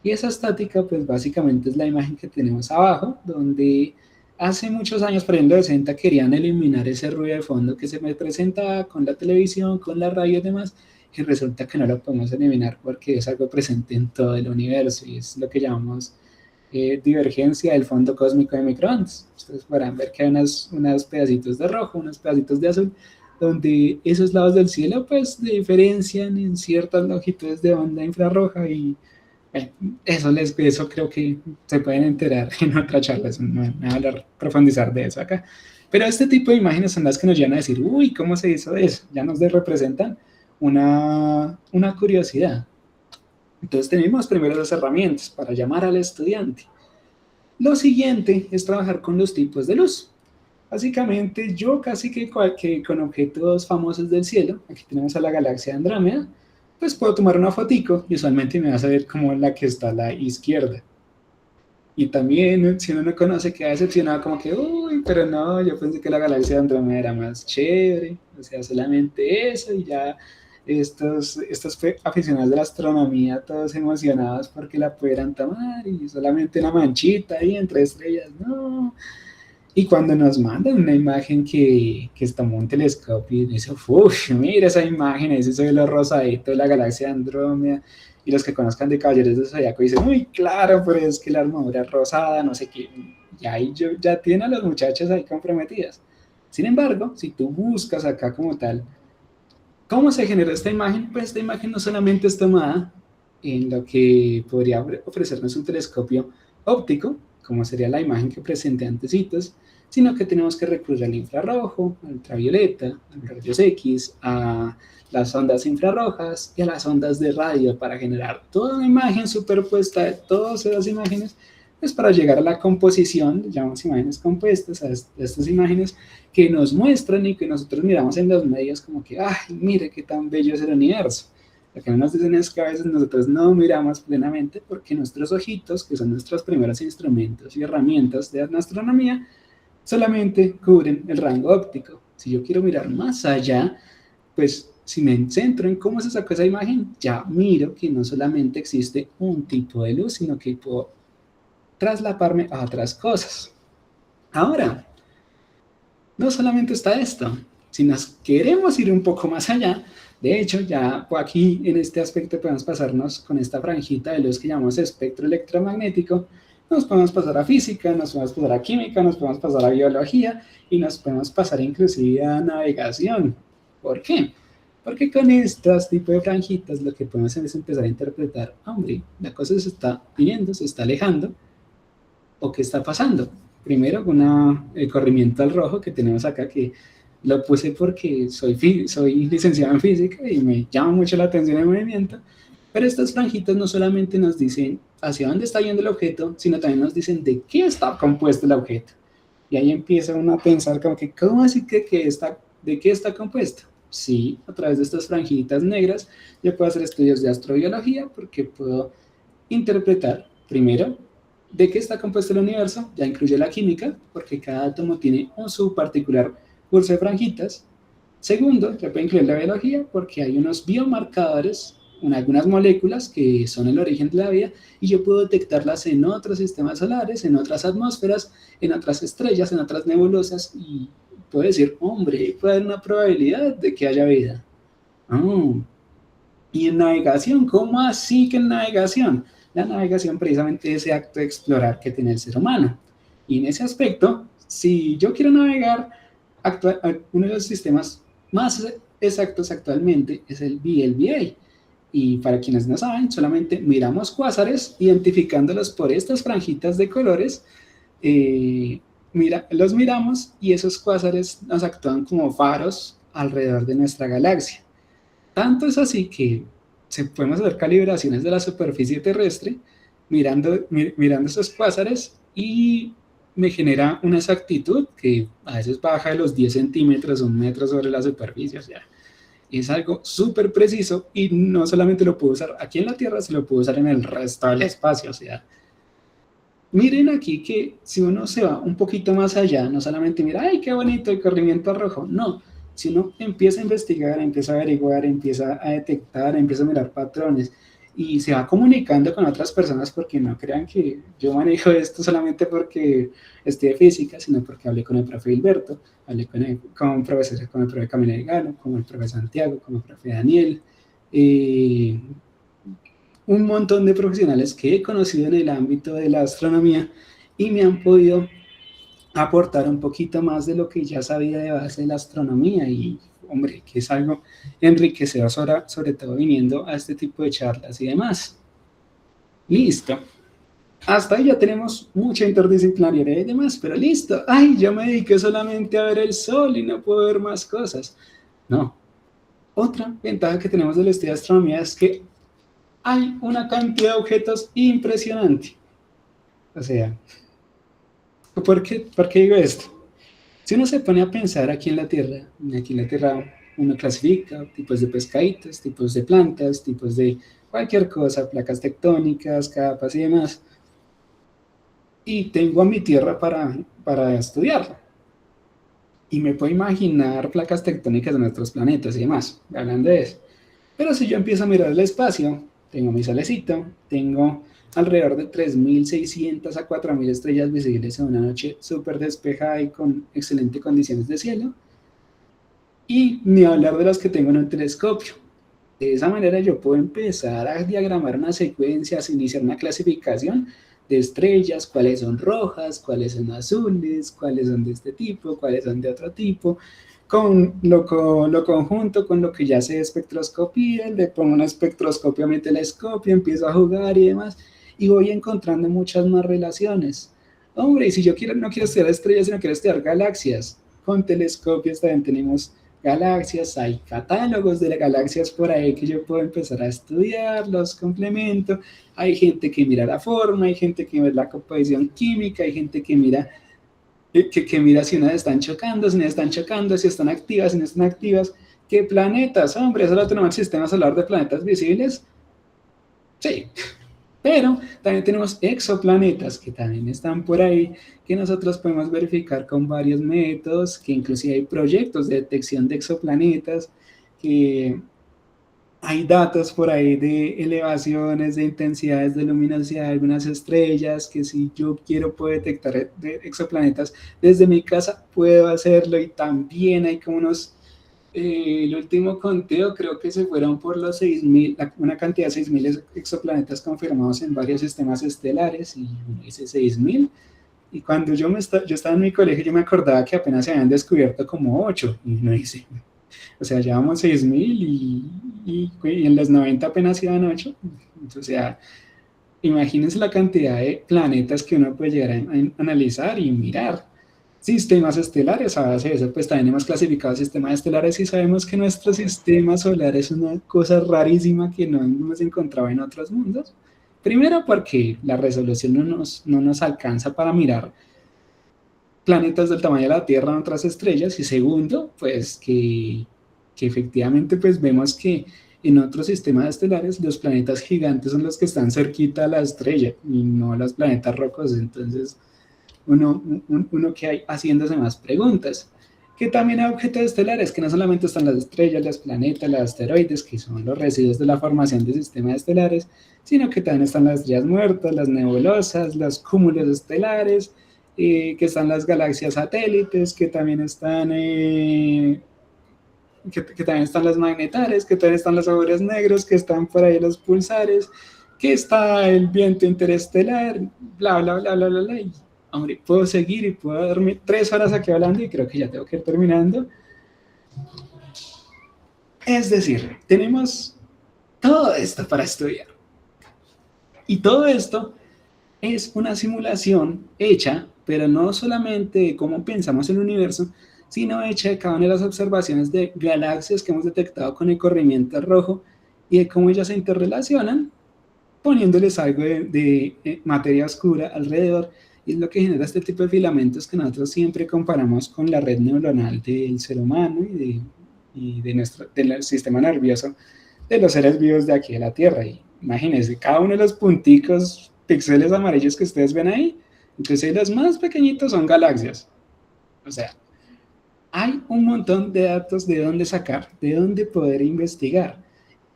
Y esa estática, pues básicamente es la imagen que tenemos abajo, donde hace muchos años, por ejemplo, de 60, querían eliminar ese ruido de fondo que se me presentaba con la televisión, con la radio y demás, y resulta que no lo podemos eliminar porque es algo presente en todo el universo y es lo que llamamos divergencia del fondo cósmico de microondas. Ustedes podrán ver que hay unos pedacitos de rojo, unos pedacitos de azul, donde esos lados del cielo pues se diferencian en ciertas longitudes de onda infrarroja y eso creo que se pueden enterar en otra charla, no voy a hablar, profundizar de eso acá. Pero este tipo de imágenes son las que nos llevan a decir, uy, ¿cómo se hizo eso? Ya nos representan una curiosidad. Entonces tenemos primero las herramientas para llamar al estudiante. Lo siguiente es trabajar con los tipos de luz. Básicamente yo casi que con objetos famosos del cielo, aquí tenemos a la galaxia Andrómeda, pues puedo tomar una fotico y usualmente me va a salir como la que está a la izquierda. Y también, si uno no conoce, queda decepcionado como que, uy, pero no, yo pensé que la galaxia Andrómeda era más chévere, o sea, solamente eso y ya estos aficionados de la astronomía, todos emocionados porque la pudieran tomar y solamente una manchita ahí entre estrellas, no. Y cuando nos mandan una imagen que tomó un telescopio y dice, uff, mira esa imagen, ese cielo rosadito de la galaxia de Andrómeda, y los que conozcan de Caballeros del Zodiaco dicen, uy, claro, pero es que la armadura es rosada, no sé qué, y ahí ya tienen a los muchachos ahí comprometidas. Sin embargo, si tú buscas acá como tal, ¿cómo se genera esta imagen? Pues esta imagen no solamente es tomada en lo que podría ofrecernos un telescopio óptico, como sería la imagen que presenté antecitos, sino que tenemos que recurrir al infrarrojo, al ultravioleta, a los rayos X, a las ondas infrarrojas y a las ondas de radio para generar toda una imagen superpuesta de todas esas imágenes, pues para llegar a la composición, llamamos imágenes compuestas, a estas imágenes que nos muestran y que nosotros miramos en los medios como que, ¡ay, mire qué tan bello es el universo! Lo que no nos dicen es que a veces nosotros no miramos plenamente porque nuestros ojitos, que son nuestros primeros instrumentos y herramientas de astronomía, solamente cubren el rango óptico. Si yo quiero mirar más allá, pues si me centro en cómo se sacó esa imagen, ya miro que no solamente existe un tipo de luz, sino que puedo traslaparme a otras cosas. Ahora, no solamente está esto, si nos queremos ir un poco más allá, de hecho, ya aquí en este aspecto podemos pasarnos con esta franjita de luz que llamamos espectro electromagnético, nos podemos pasar a física, nos podemos pasar a química, nos podemos pasar a biología y nos podemos pasar inclusive a navegación. ¿Por qué? Porque con estos tipos de franjitas lo que podemos hacer es empezar a interpretar, hombre, la cosa se está viniendo, se está alejando, ¿o qué está pasando? Primero, el corrimiento al rojo que tenemos acá, que lo puse porque soy licenciado en física y me llama mucho la atención el movimiento, pero estas franjitas no solamente nos dicen hacia dónde está yendo el objeto, sino también nos dicen de qué está compuesto el objeto. Y ahí empieza uno a pensar como que, ¿cómo así de qué está compuesto? Sí, a través de estas franjitas negras yo puedo hacer estudios de astrobiología porque puedo interpretar, primero, de qué está compuesto el universo, ya incluye la química, porque cada átomo tiene un subparticular curso de franjitas. Segundo, ya puede incluir la biología, porque hay unos biomarcadores, algunas moléculas que son el origen de la vida, y yo puedo detectarlas en otros sistemas solares, en otras atmósferas, en otras estrellas, en otras nebulosas, y puedo decir, hombre, puede haber una probabilidad de que haya vida. Oh. Y en navegación, ¿cómo así que en navegación? La navegación precisamente es ese acto de explorar que tiene el ser humano. Y en ese aspecto, si yo quiero navegar, uno de los sistemas más exactos actualmente es el VLBA. Y para quienes no saben, solamente miramos cuásares, identificándolos por estas franjitas de colores, los miramos y esos cuásares nos actúan como faros alrededor de nuestra galaxia. Tanto es así que podemos hacer calibraciones de la superficie terrestre mirando esos cuásares y me genera una exactitud que a veces baja de los 10 centímetros, 1 metro sobre la superficie. O sea, es algo súper preciso y no solamente lo puedo usar aquí en la Tierra, se lo puedo usar en el resto del espacio. O sea, miren aquí que si uno se va un poquito más allá, no solamente mira, ¡ay, qué bonito el corrimiento rojo! No, si uno empieza a investigar, empieza a averiguar, empieza a detectar, empieza a mirar patrones y se va comunicando con otras personas, porque no crean que yo manejo esto solamente porque estudié física, sino porque hablé con el profe Gilberto, hablé con el profe Camila Galo, con el profe Santiago, con el profe Daniel, un montón de profesionales que he conocido en el ámbito de la astronomía y me han podido aportar un poquito más de lo que ya sabía de base de la astronomía y, hombre, que es algo enriquecedor, sobre todo viniendo a este tipo de charlas y demás. Listo. Hasta ahí ya tenemos mucha interdisciplinariedad y demás, pero listo. Ay, yo me dediqué solamente a ver el sol y no puedo ver más cosas. No. Otra ventaja que tenemos del estudio de astronomía es que hay una cantidad de objetos impresionante. O sea, ¿por qué digo esto? Si uno se pone a pensar aquí en la Tierra uno clasifica tipos de pescaditos, tipos de plantas, tipos de cualquier cosa, placas tectónicas, capas y demás. Y tengo a mi Tierra para estudiarla. Y me puedo imaginar placas tectónicas de nuestros planetas y demás, hablando de eso. Pero si yo empiezo a mirar el espacio, tengo mi solecito, tengo alrededor de 3.600 a 4.000 estrellas visibles en una noche súper despejada y con excelentes condiciones de cielo. Y ni hablar de las que tengo en un telescopio. De esa manera yo puedo empezar a diagramar una secuencia, iniciar una clasificación de estrellas, cuáles son rojas, cuáles son azules, cuáles son de este tipo, cuáles son de otro tipo, con lo conjunto con lo que ya sé de espectroscopía, le pongo una espectroscopia a mi telescopio, empiezo a jugar y demás, y voy encontrando muchas más relaciones. Hombre, y si yo no quiero estudiar estrellas, sino quiero estudiar galaxias, con telescopios también tenemos galaxias, hay catálogos de las galaxias por ahí que yo puedo empezar a estudiar, los complemento, hay gente que mira la forma, hay gente que mira la composición química, hay gente que mira si unas están chocando, si no están chocando, si están activas, si no están activas. ¿Qué planetas? Hombre, ¿solo tenemos el sistema solar de planetas visibles? Sí, pero también tenemos exoplanetas que también están por ahí, que nosotros podemos verificar con varios métodos, que inclusive hay proyectos de detección de exoplanetas, que hay datos por ahí de elevaciones, de intensidades de luminosidad de algunas estrellas, que si yo quiero puedo detectar exoplanetas desde mi casa, puedo hacerlo, y también hay como unos, el último conteo creo que se fueron por los 6.000, una cantidad de 6.000 exoplanetas confirmados en varios sistemas estelares, y uno dice 6.000, y cuando yo estaba en mi colegio yo me acordaba que apenas se habían descubierto como 8, y uno dice, o sea, llevamos 6.000 y en los 90 apenas iban 8. O sea, imagínense la cantidad de planetas que uno puede llegar a analizar y mirar. Sistemas estelares, a base de eso, pues también hemos clasificado sistemas estelares y sabemos que nuestro sistema solar es una cosa rarísima que no hemos encontrado en otros mundos. Primero, porque la resolución no nos alcanza para mirar planetas del tamaño de la Tierra en otras estrellas, y segundo, pues que efectivamente pues vemos que en otros sistemas estelares los planetas gigantes son los que están cerquita a la estrella y no los planetas rocosos. Entonces uno que hay haciéndose más preguntas. Que también hay objetos estelares, que no solamente están las estrellas, los planetas, los asteroides, que son los residuos de la formación de sistemas estelares, sino que también están las estrellas muertas, las nebulosas, los cúmulos estelares, que están las galaxias satélites, que también están que también están los magnetares, que también están los agujeros negros, que están por ahí los pulsares, que está el viento interestelar, bla, bla, bla, bla, bla, bla. Y, hombre, puedo seguir y puedo dormir 3 horas aquí hablando y creo que ya tengo que ir terminando. Es decir, tenemos todo esto para estudiar. Y todo esto es una simulación hecha, pero no solamente de cómo pensamos el universo, sino hecha de cada una de las observaciones de galaxias que hemos detectado con el corrimiento rojo y de cómo ellas se interrelacionan, poniéndoles algo de materia oscura alrededor, y es lo que genera este tipo de filamentos que nosotros siempre comparamos con la red neuronal del ser humano y del sistema nervioso de los seres vivos de aquí de la Tierra. Y imagínense, cada uno de los punticos, píxeles amarillos que ustedes ven ahí, inclusive los más pequeñitos son galaxias. O sea, hay un montón de datos de dónde sacar, de dónde poder investigar.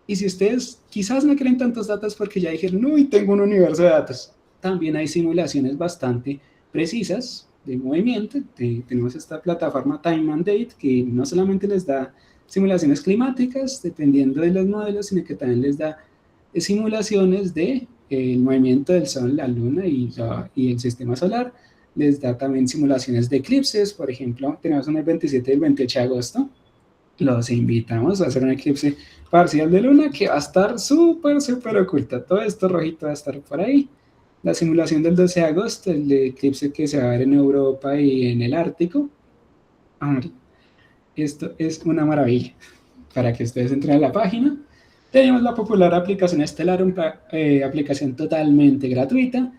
Y si ustedes quizás no quieren tantos datos porque ya dijeron, uy, tengo un universo de datos, también hay simulaciones bastante precisas de movimiento. Tenemos esta plataforma Time and Date, que no solamente les da simulaciones climáticas, dependiendo de los modelos, sino que también les da simulaciones de el movimiento del Sol, la Luna y el sistema solar. Les da también simulaciones de eclipses. Por ejemplo, tenemos un el 27 y el 28 de agosto. Los invitamos a hacer un eclipse parcial de luna que va a estar súper, súper oculta. Todo esto rojito va a estar por ahí. La simulación del 12 de agosto, el eclipse que se va a ver en Europa y en el Ártico. Hombre, esto es una maravilla. Para que ustedes entren a la página. Tenemos la popular aplicación Estelar, una aplicación totalmente gratuita.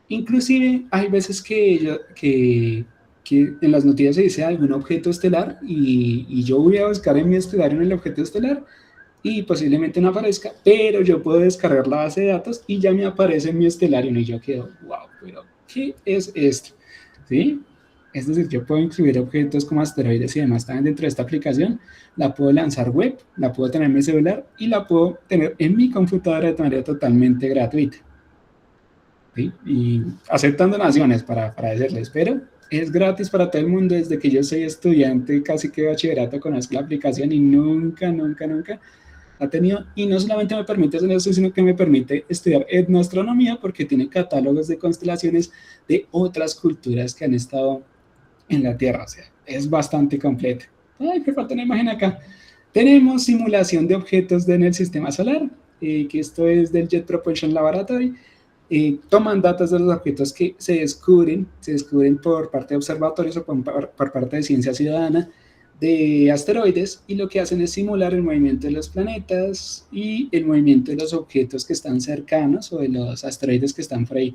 Inclusive hay veces que en las noticias se dice algún objeto estelar y yo voy a buscar en mi estelario en el objeto estelar y posiblemente no aparezca, pero yo puedo descargar la base de datos y ya me aparece en mi estelario y yo quedo, wow, pero ¿qué es esto? ¿Sí? Es decir, yo puedo incluir objetos como asteroides y demás también dentro de esta aplicación, la puedo lanzar web, la puedo tener en mi celular y la puedo tener en mi computadora de manera totalmente gratuita. ¿Sí? Y aceptando donaciones para decirles, pero es gratis para todo el mundo. Desde que yo soy estudiante casi que de bachillerato conozco la aplicación y nunca ha tenido, y no solamente me permite hacer eso, sino que me permite estudiar etnoastronomía porque tiene catálogos de constelaciones de otras culturas que han estado en la Tierra. O sea, es bastante completo. Ay, me falta una imagen acá. Tenemos simulación de objetos en el sistema solar, que esto es del Jet Propulsion Laboratory. Toman datos de los objetos que se descubren por parte de observatorios o por parte de ciencia ciudadana de asteroides, y lo que hacen es simular el movimiento de los planetas y el movimiento de los objetos que están cercanos o de los asteroides que están por ahí,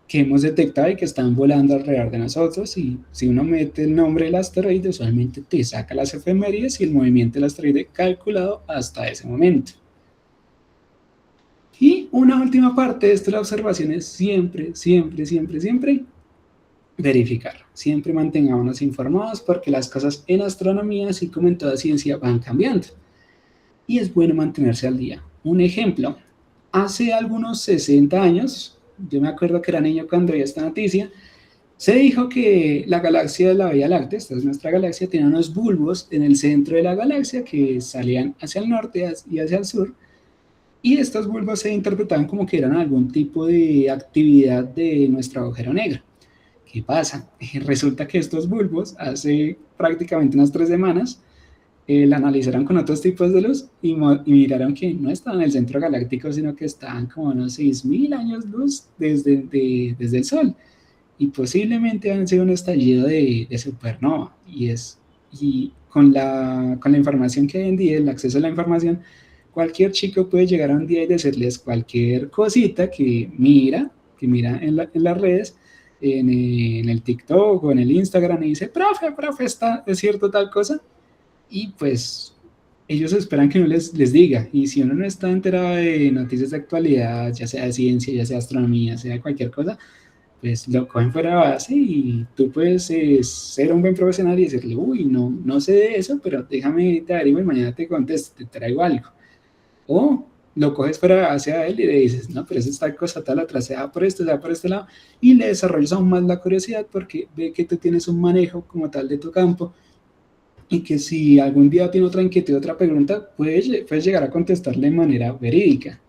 que hemos detectado y que están volando alrededor de nosotros. Y si uno mete el nombre del asteroide, usualmente te saca las efemérides y el movimiento del asteroide calculado hasta ese momento. Y una última parte de esto, la observación es siempre verificar. Siempre mantengámonos informados porque las cosas en astronomía, así como en toda ciencia, van cambiando. Y es bueno mantenerse al día. Un ejemplo, hace algunos 60 años, yo me acuerdo que era niño cuando vi esta noticia, se dijo que la galaxia de la Vía Láctea, esta es nuestra galaxia, tiene unos bulbos en el centro de la galaxia que salían hacia el norte y hacia el sur, y estos bulbos se interpretaban como que eran algún tipo de actividad de nuestro agujero negro. ¿Qué pasa? Resulta que estos bulbos, hace prácticamente unas 3 semanas, la analizaron con otros tipos de luz y miraron que no estaban en el centro galáctico, sino que estaban como unos 6.000 años luz desde el Sol. Y posiblemente han sido un estallido de supernova. Y con la información que hay en día, el acceso a la información, cualquier chico puede llegar a un día y decirles cualquier cosita que mira en las redes, en el TikTok o en el Instagram, y dice, profe, ¿es cierto tal cosa? Y pues ellos esperan que uno les diga, y si uno no está enterado de noticias de actualidad, ya sea de ciencia, ya sea de astronomía, sea de cualquier cosa, pues lo cogen fuera de base, y tú puedes ser un buen profesional y decirle, uy, no sé de eso, pero déjame te averiguo y mañana te contesto, te traigo algo. O lo coges fuera hacia él y le dices, no, pero es esta cosa tal, otra, se da por este lado, y le desarrollas aún más la curiosidad porque ve que tú tienes un manejo como tal de tu campo, y que si algún día tiene otra inquietud, otra pregunta, puedes llegar a contestarle de manera verídica.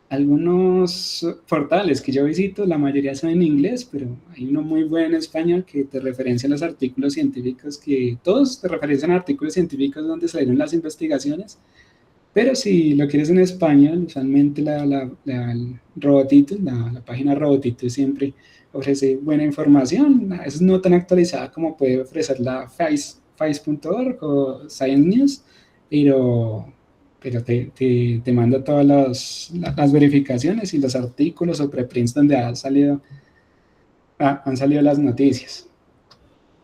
Algunos portales que yo visito, la mayoría son en inglés, pero hay uno muy bueno en español que te referencia a los artículos científicos, que todos te referencian a artículos científicos donde salieron las investigaciones. Pero si lo quieres en español, usualmente el Robotito, la página Robotito siempre ofrece buena información. A veces no tan actualizada como puede ofrecer la Face.org o Science News, pero te manda todas las verificaciones y los artículos o preprints donde han salido las noticias.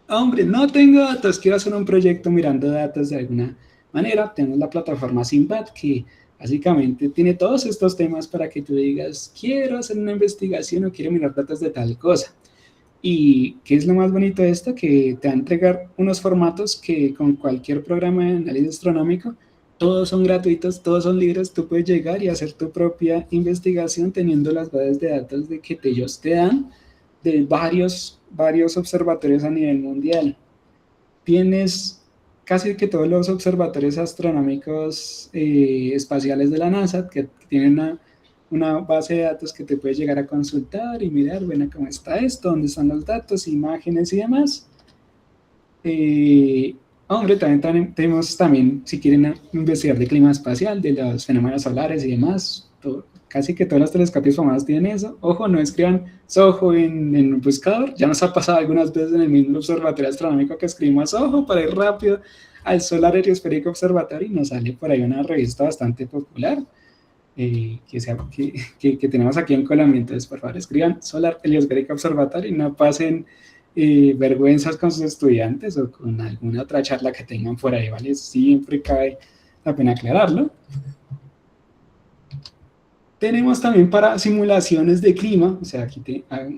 Hombre, no tengo datos, quiero hacer un proyecto mirando datos de alguna manera. Tenemos la plataforma Simbad, que básicamente tiene todos estos temas para que tú digas, quiero hacer una investigación o quiero mirar datos de tal cosa. ¿Y qué es lo más bonito de esto? Que te va a entregar unos formatos que con cualquier programa de análisis astronómico, todos son gratuitos, todos son libres, tú puedes llegar y hacer tu propia investigación teniendo las bases de datos que ellos te dan de varios observatorios a nivel mundial. Tienes casi que todos los observatorios astronómicos espaciales de la NASA que tienen una base de datos que te puedes llegar a consultar y mirar, bueno, cómo está esto, dónde están los datos, imágenes y demás. Hombre, también tenemos, si quieren investigar de clima espacial, de los fenómenos solares y demás, casi que todos los telescopios famosos tienen eso. Ojo, no escriban SOHO en un buscador. Ya nos ha pasado algunas veces en el mismo observatorio astronómico que escribimos SOHO para ir rápido al Solar Heliospheric Observatory, y nos sale por ahí una revista bastante popular que tenemos aquí en Colombia. Entonces, por favor, escriban Solar Heliospheric Observatory y no pasen vergüenzas con sus estudiantes o con alguna otra charla que tengan por ahí, ¿vale? Siempre cabe la pena aclararlo. Tenemos también para simulaciones de clima, o sea, aquí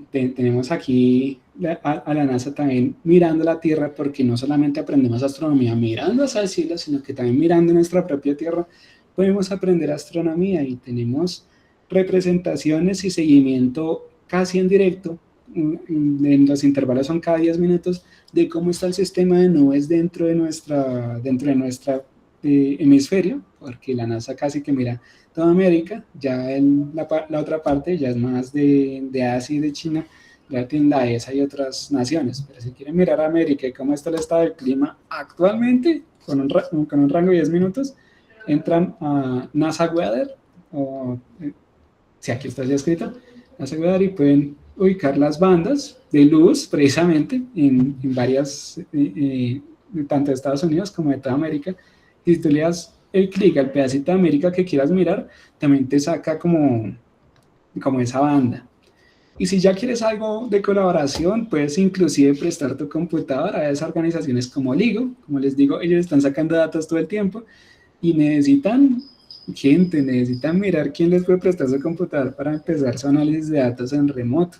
tenemos aquí a la NASA también mirando la Tierra, porque no solamente aprendemos astronomía mirando hacia el cielo, sino que también mirando nuestra propia Tierra podemos aprender astronomía, y tenemos representaciones y seguimiento casi en directo, en los intervalos son cada 10 minutos, de cómo está el sistema de nubes dentro de nuestra hemisferio, porque la NASA casi que mira toda América, ya la otra parte ya es más de Asia y de China, ya tienen la ESA y otras naciones, pero si quieren mirar a América y cómo está el estado del clima actualmente, con un rango de 10 minutos, entran a NASA Weather, o si aquí está ya escrito, NASA Weather, y pueden ubicar las bandas de luz precisamente en varias, tanto de Estados Unidos como de toda América, y si tú le das el clic al pedacito de América que quieras mirar, también te saca como esa banda. Y si ya quieres algo de colaboración, puedes inclusive prestar tu computadora a esas organizaciones como LIGO. Como les digo, ellos están sacando datos todo el tiempo y necesitan mirar quién les puede prestar su computador para empezar su análisis de datos en remoto.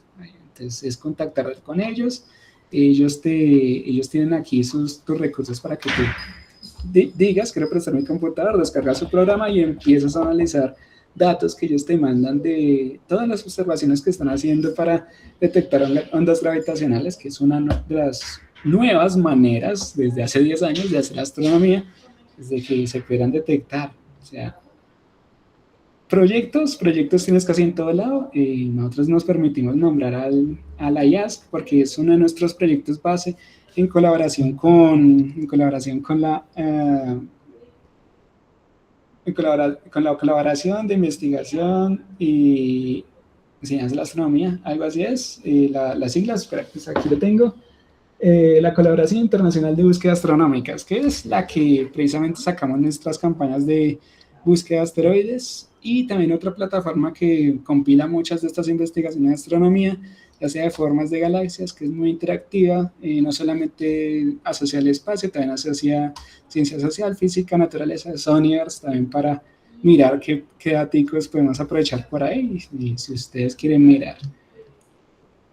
Entonces es contactar con ellos. Ellos tienen aquí tus recursos para que tú digas, quiero prestar mi computador, descargas su programa y empiezas a analizar datos que ellos te mandan de todas las observaciones que están haciendo para detectar ondas gravitacionales, que es una de las nuevas maneras desde hace 10 años de hacer astronomía, desde que se puedan detectar. O sea, proyectos tienes casi en todo lado. Nosotros nos permitimos nombrar a la IASC porque es uno de nuestros proyectos base en colaboración con la colaboración de investigación y enseñanza de la astronomía, algo así es, las siglas, espera, pues aquí lo tengo, la Colaboración Internacional de Búsqueda Astronómicas, que es la que precisamente sacamos nuestras campañas de búsqueda de asteroides, y también otra plataforma que compila muchas de estas investigaciones de astronomía, ya sea de formas de galaxias, que es muy interactiva, no solamente asocia al espacio, también asocia ciencia social, física, naturaleza, Soniverse, también para mirar qué datos podemos aprovechar por ahí, si ustedes quieren mirar.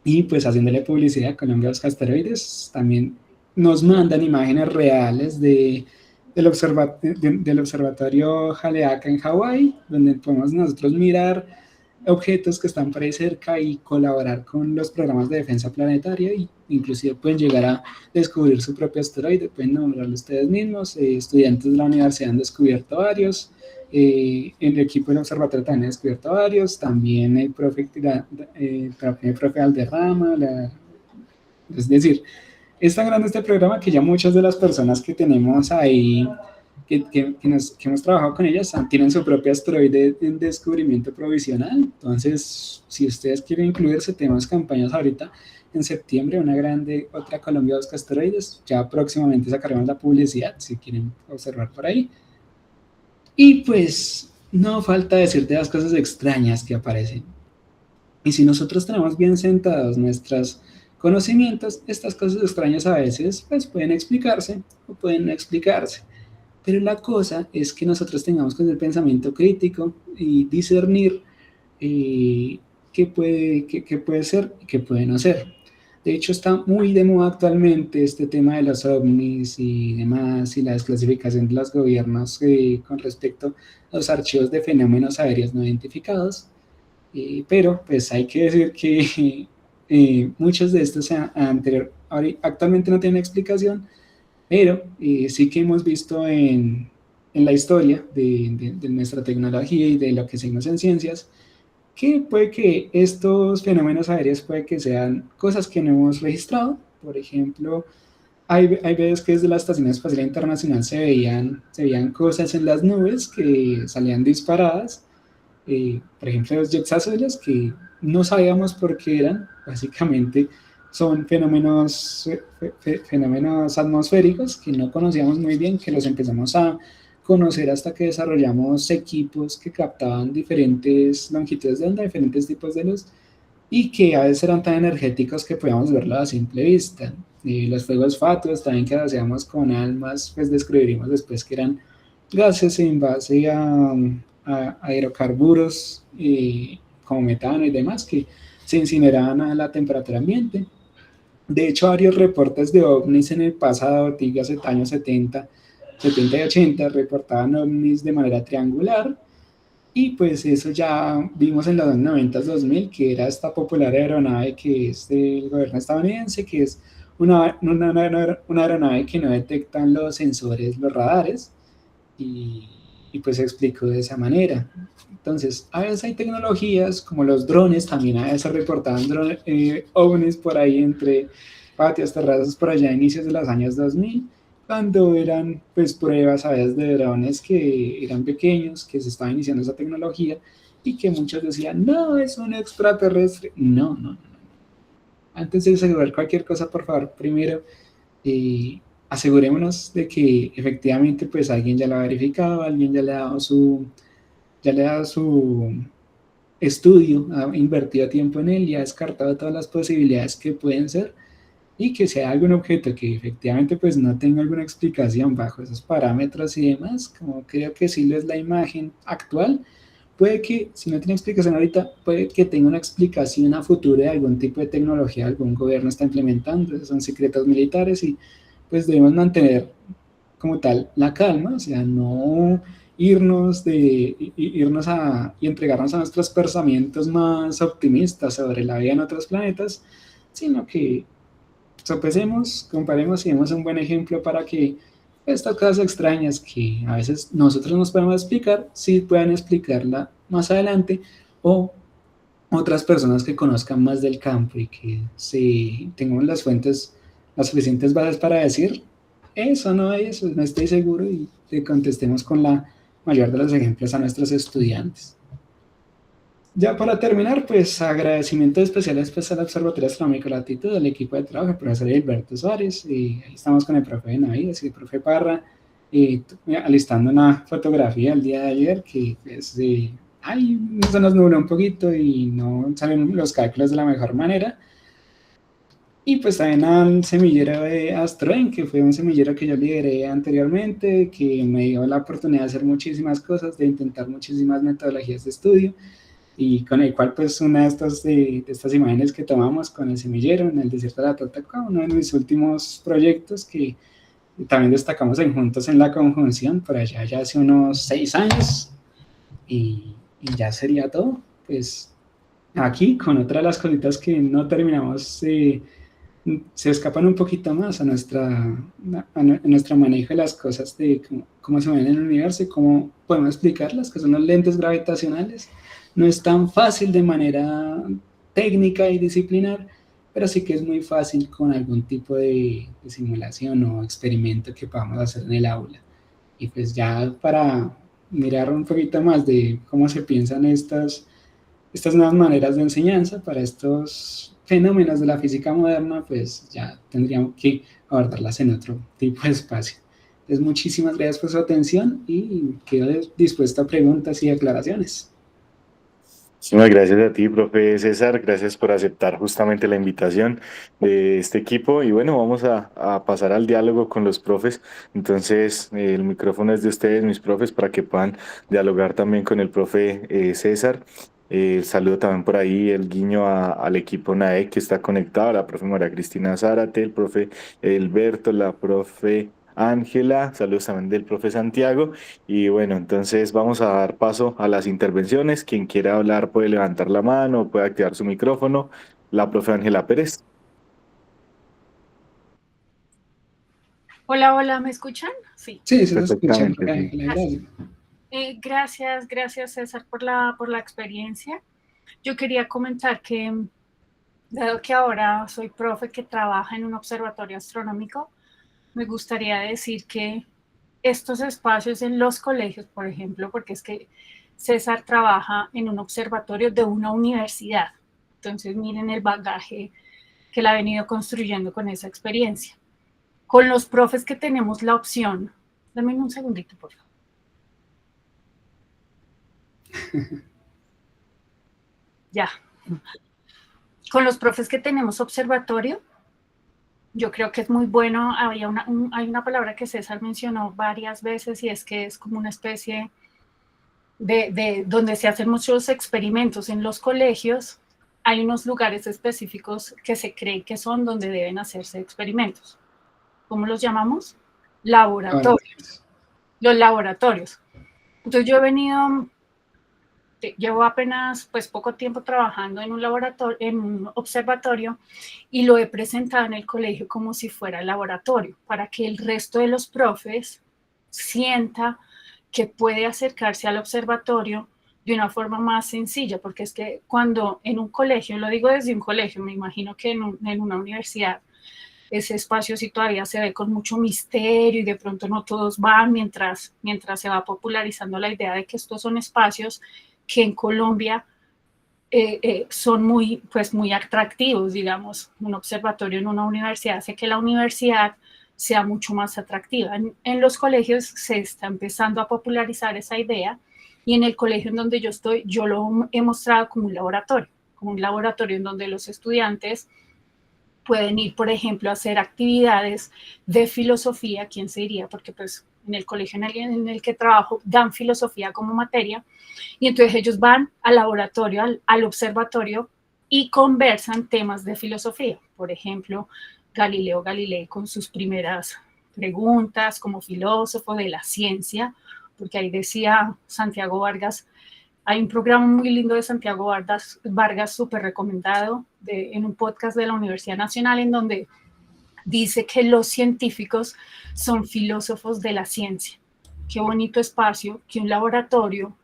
Y pues haciéndole publicidad a Colombia Busca Asteroides, también nos mandan imágenes reales del observatorio Haleakala en Hawái, donde podemos nosotros mirar objetos que están por ahí cerca y colaborar con los programas de defensa planetaria, y inclusive pueden llegar a descubrir su propio asteroide, pueden nombrarlo ustedes mismos. Estudiantes de la universidad han descubierto varios, el equipo del observatorio también ha descubierto varios, también el profe Valderrama, es decir, es tan grande este programa que ya muchas de las personas que tenemos ahí, que hemos trabajado con ellas, tienen su propio asteroide en descubrimiento provisional. Entonces, si ustedes quieren incluirse, tenemos campañas ahorita en septiembre, una grande, otra Colombia Busca Asteroides, ya próximamente sacaremos la publicidad, si quieren observar por ahí. Y pues, no falta decirte las cosas extrañas que aparecen. Y si nosotros tenemos bien sentados nuestros conocimientos, estas cosas extrañas a veces pues pueden explicarse o pueden no explicarse. Pero la cosa es que nosotros tengamos con el pensamiento crítico y discernir qué puede ser y qué puede no ser. De hecho, está muy de moda actualmente este tema de los ovnis y demás, y la desclasificación de los gobiernos con respecto a los archivos de fenómenos aéreos no identificados. Pero pues hay que decir que muchos de estos actualmente no tienen explicación, pero sí que hemos visto en la historia de nuestra tecnología y de lo que seguimos en ciencias, que puede que estos fenómenos aéreos puede que sean cosas que no hemos registrado. Por ejemplo, hay veces que desde la Estación Espacial Internacional se veían cosas en las nubes que salían disparadas, por ejemplo los jets azules, que no sabíamos por qué eran. Básicamente son fenómenos atmosféricos que no conocíamos muy bien, que los empezamos a conocer hasta que desarrollamos equipos que captaban diferentes longitudes de onda, diferentes tipos de luz, y que a veces eran tan energéticos que podíamos verlo a simple vista. Los fuegos fatuos también, que hacíamos con almas, pues descubrimos después que eran gases en base a hidrocarburos como metano y demás que se incineraban a la temperatura ambiente. De hecho, varios reportes de ovnis en el pasado, dígase años 70 y 80, reportaban ovnis de manera triangular, y pues eso ya vimos en los 90s, 2000, que era esta popular aeronave que es del gobierno estadounidense, que es una aeronave que no detectan los sensores, los radares, y, y pues se explicó de esa manera. Entonces, a veces hay tecnologías como los drones, también a veces reportaban ovnis por ahí entre patios, terrazas, por allá a inicios de los años 2000, cuando eran pues pruebas a veces de drones que eran pequeños, que se estaba iniciando esa tecnología y que muchos decían, no, es un extraterrestre. No, no, no. Antes de asegurar cualquier cosa, por favor, primero asegurémonos de que efectivamente pues alguien ya lo ha verificado, alguien ya le ha dado su estudio, ha invertido tiempo en él y ha descartado todas las posibilidades que pueden ser, y que sea algún objeto que efectivamente pues no tenga alguna explicación bajo esos parámetros y demás, como creo que sí lo es la imagen actual, puede que, si no tiene explicación ahorita, puede que tenga una explicación a futuro de algún tipo de tecnología algún gobierno está implementando, esos son secretos militares, y pues debemos mantener como tal la calma, o sea, no irnos y entregarnos a nuestros pensamientos más optimistas sobre la vida en otros planetas, sino que sopesemos, comparemos y demos un buen ejemplo para que estas cosas extrañas que a veces nosotros nos podemos explicar, sí puedan explicarla más adelante, o otras personas que conozcan más del campo y que si tengamos las fuentes, las suficientes bases para decir, eso no es, no estoy seguro, y te contestemos con la mayor de los ejemplos a nuestros estudiantes. Ya para terminar, pues agradecimientos especiales pues, al Observatorio Astronómico Latitud, al equipo de trabajo, el profesor Gilberto Suárez, y ahí estamos con el profe Benavides y el profe Parra, alistando una fotografía el día de ayer que pues, ay, se nos nubló un poquito y no salen los cálculos de la mejor manera. Y pues también al semillero de Astroen, que fue un semillero que yo lideré anteriormente, que me dio la oportunidad de hacer muchísimas cosas, de intentar muchísimas metodologías de estudio, y con el cual pues una de estas imágenes que tomamos con el semillero en el desierto de la Tatacoa, uno de mis últimos proyectos que también destacamos en Juntos en la Conjunción, por allá ya hace unos 6 años, y ya sería todo, pues aquí con otra de las cositas que no terminamos, se escapan un poquito más a nuestro manejo de las cosas, de cómo se ven en el universo y cómo podemos explicarlas, que son los lentes gravitacionales. No es tan fácil de manera técnica y disciplinar, pero sí que es muy fácil con algún tipo de simulación o experimento que podamos hacer en el aula. Y pues ya para mirar un poquito más de cómo se piensan estas nuevas maneras de enseñanza para estos fenómenos de la física moderna, pues ya tendríamos que abordarlas en otro tipo de espacio. Entonces, muchísimas gracias por su atención y quedo dispuesto a preguntas y aclaraciones. Muchísimas gracias a ti, profe César. Gracias por aceptar justamente la invitación de este equipo. Y bueno, vamos a pasar al diálogo con los profes. Entonces, el micrófono es de ustedes, mis profes, para que puedan dialogar también con el profe César. Saludo también por ahí el guiño al equipo NAE que está conectado, la profe María Cristina Zárate, el profe Alberto, la profe Ángela. Saludos también del profe Santiago. Y bueno, entonces vamos a dar paso a las intervenciones. Quien quiera hablar puede levantar la mano, puede activar su micrófono. La profe Ángela Pérez. Hola, hola, ¿me escuchan? Sí. Sí, se escucha, Perfectamente, sí. gracias. Gracias César por la experiencia. Yo quería comentar que, dado que ahora soy profe que trabaja en un observatorio astronómico, me gustaría decir que estos espacios en los colegios, por ejemplo, porque es que César trabaja en un observatorio de una universidad. Entonces, miren el bagaje que él ha venido construyendo con esa experiencia. Con los profes que tenemos la opción, dame un segundito, por favor. Ya. Con los profes que tenemos observatorio, yo creo que es muy bueno. Hay una palabra que César mencionó varias veces y es que es como una especie donde se hacen muchos experimentos en los colegios, hay unos lugares específicos que se cree que son donde deben hacerse experimentos. ¿Cómo los llamamos? Laboratorios. Los laboratorios. Entonces yo llevo apenas pues poco tiempo trabajando en un laboratorio, en un observatorio, y lo he presentado en el colegio como si fuera el laboratorio, para que el resto de los profes sienta que puede acercarse al observatorio de una forma más sencilla, porque es que cuando en un colegio, lo digo desde un colegio, me imagino que en una universidad, ese espacio sí todavía se ve con mucho misterio y de pronto no todos van mientras se va popularizando la idea de que estos son espacios que en Colombia son muy atractivos, digamos. Un observatorio en una universidad hace que la universidad sea mucho más atractiva. En los colegios se está empezando a popularizar esa idea, y en el colegio en donde yo estoy, yo lo he mostrado como un laboratorio en donde los estudiantes pueden ir, por ejemplo, a hacer actividades de filosofía. ¿Quién se iría? Porque pues en el colegio en el que trabajo dan filosofía como materia, y entonces ellos van al laboratorio, al observatorio, y conversan temas de filosofía. Por ejemplo, Galileo Galilei con sus primeras preguntas como filósofo de la ciencia, porque ahí decía Santiago Vargas, hay un programa muy lindo de Santiago Vargas súper recomendado en un podcast de la Universidad Nacional, en donde dice que los científicos son filósofos de la ciencia. Qué bonito espacio que un laboratorio,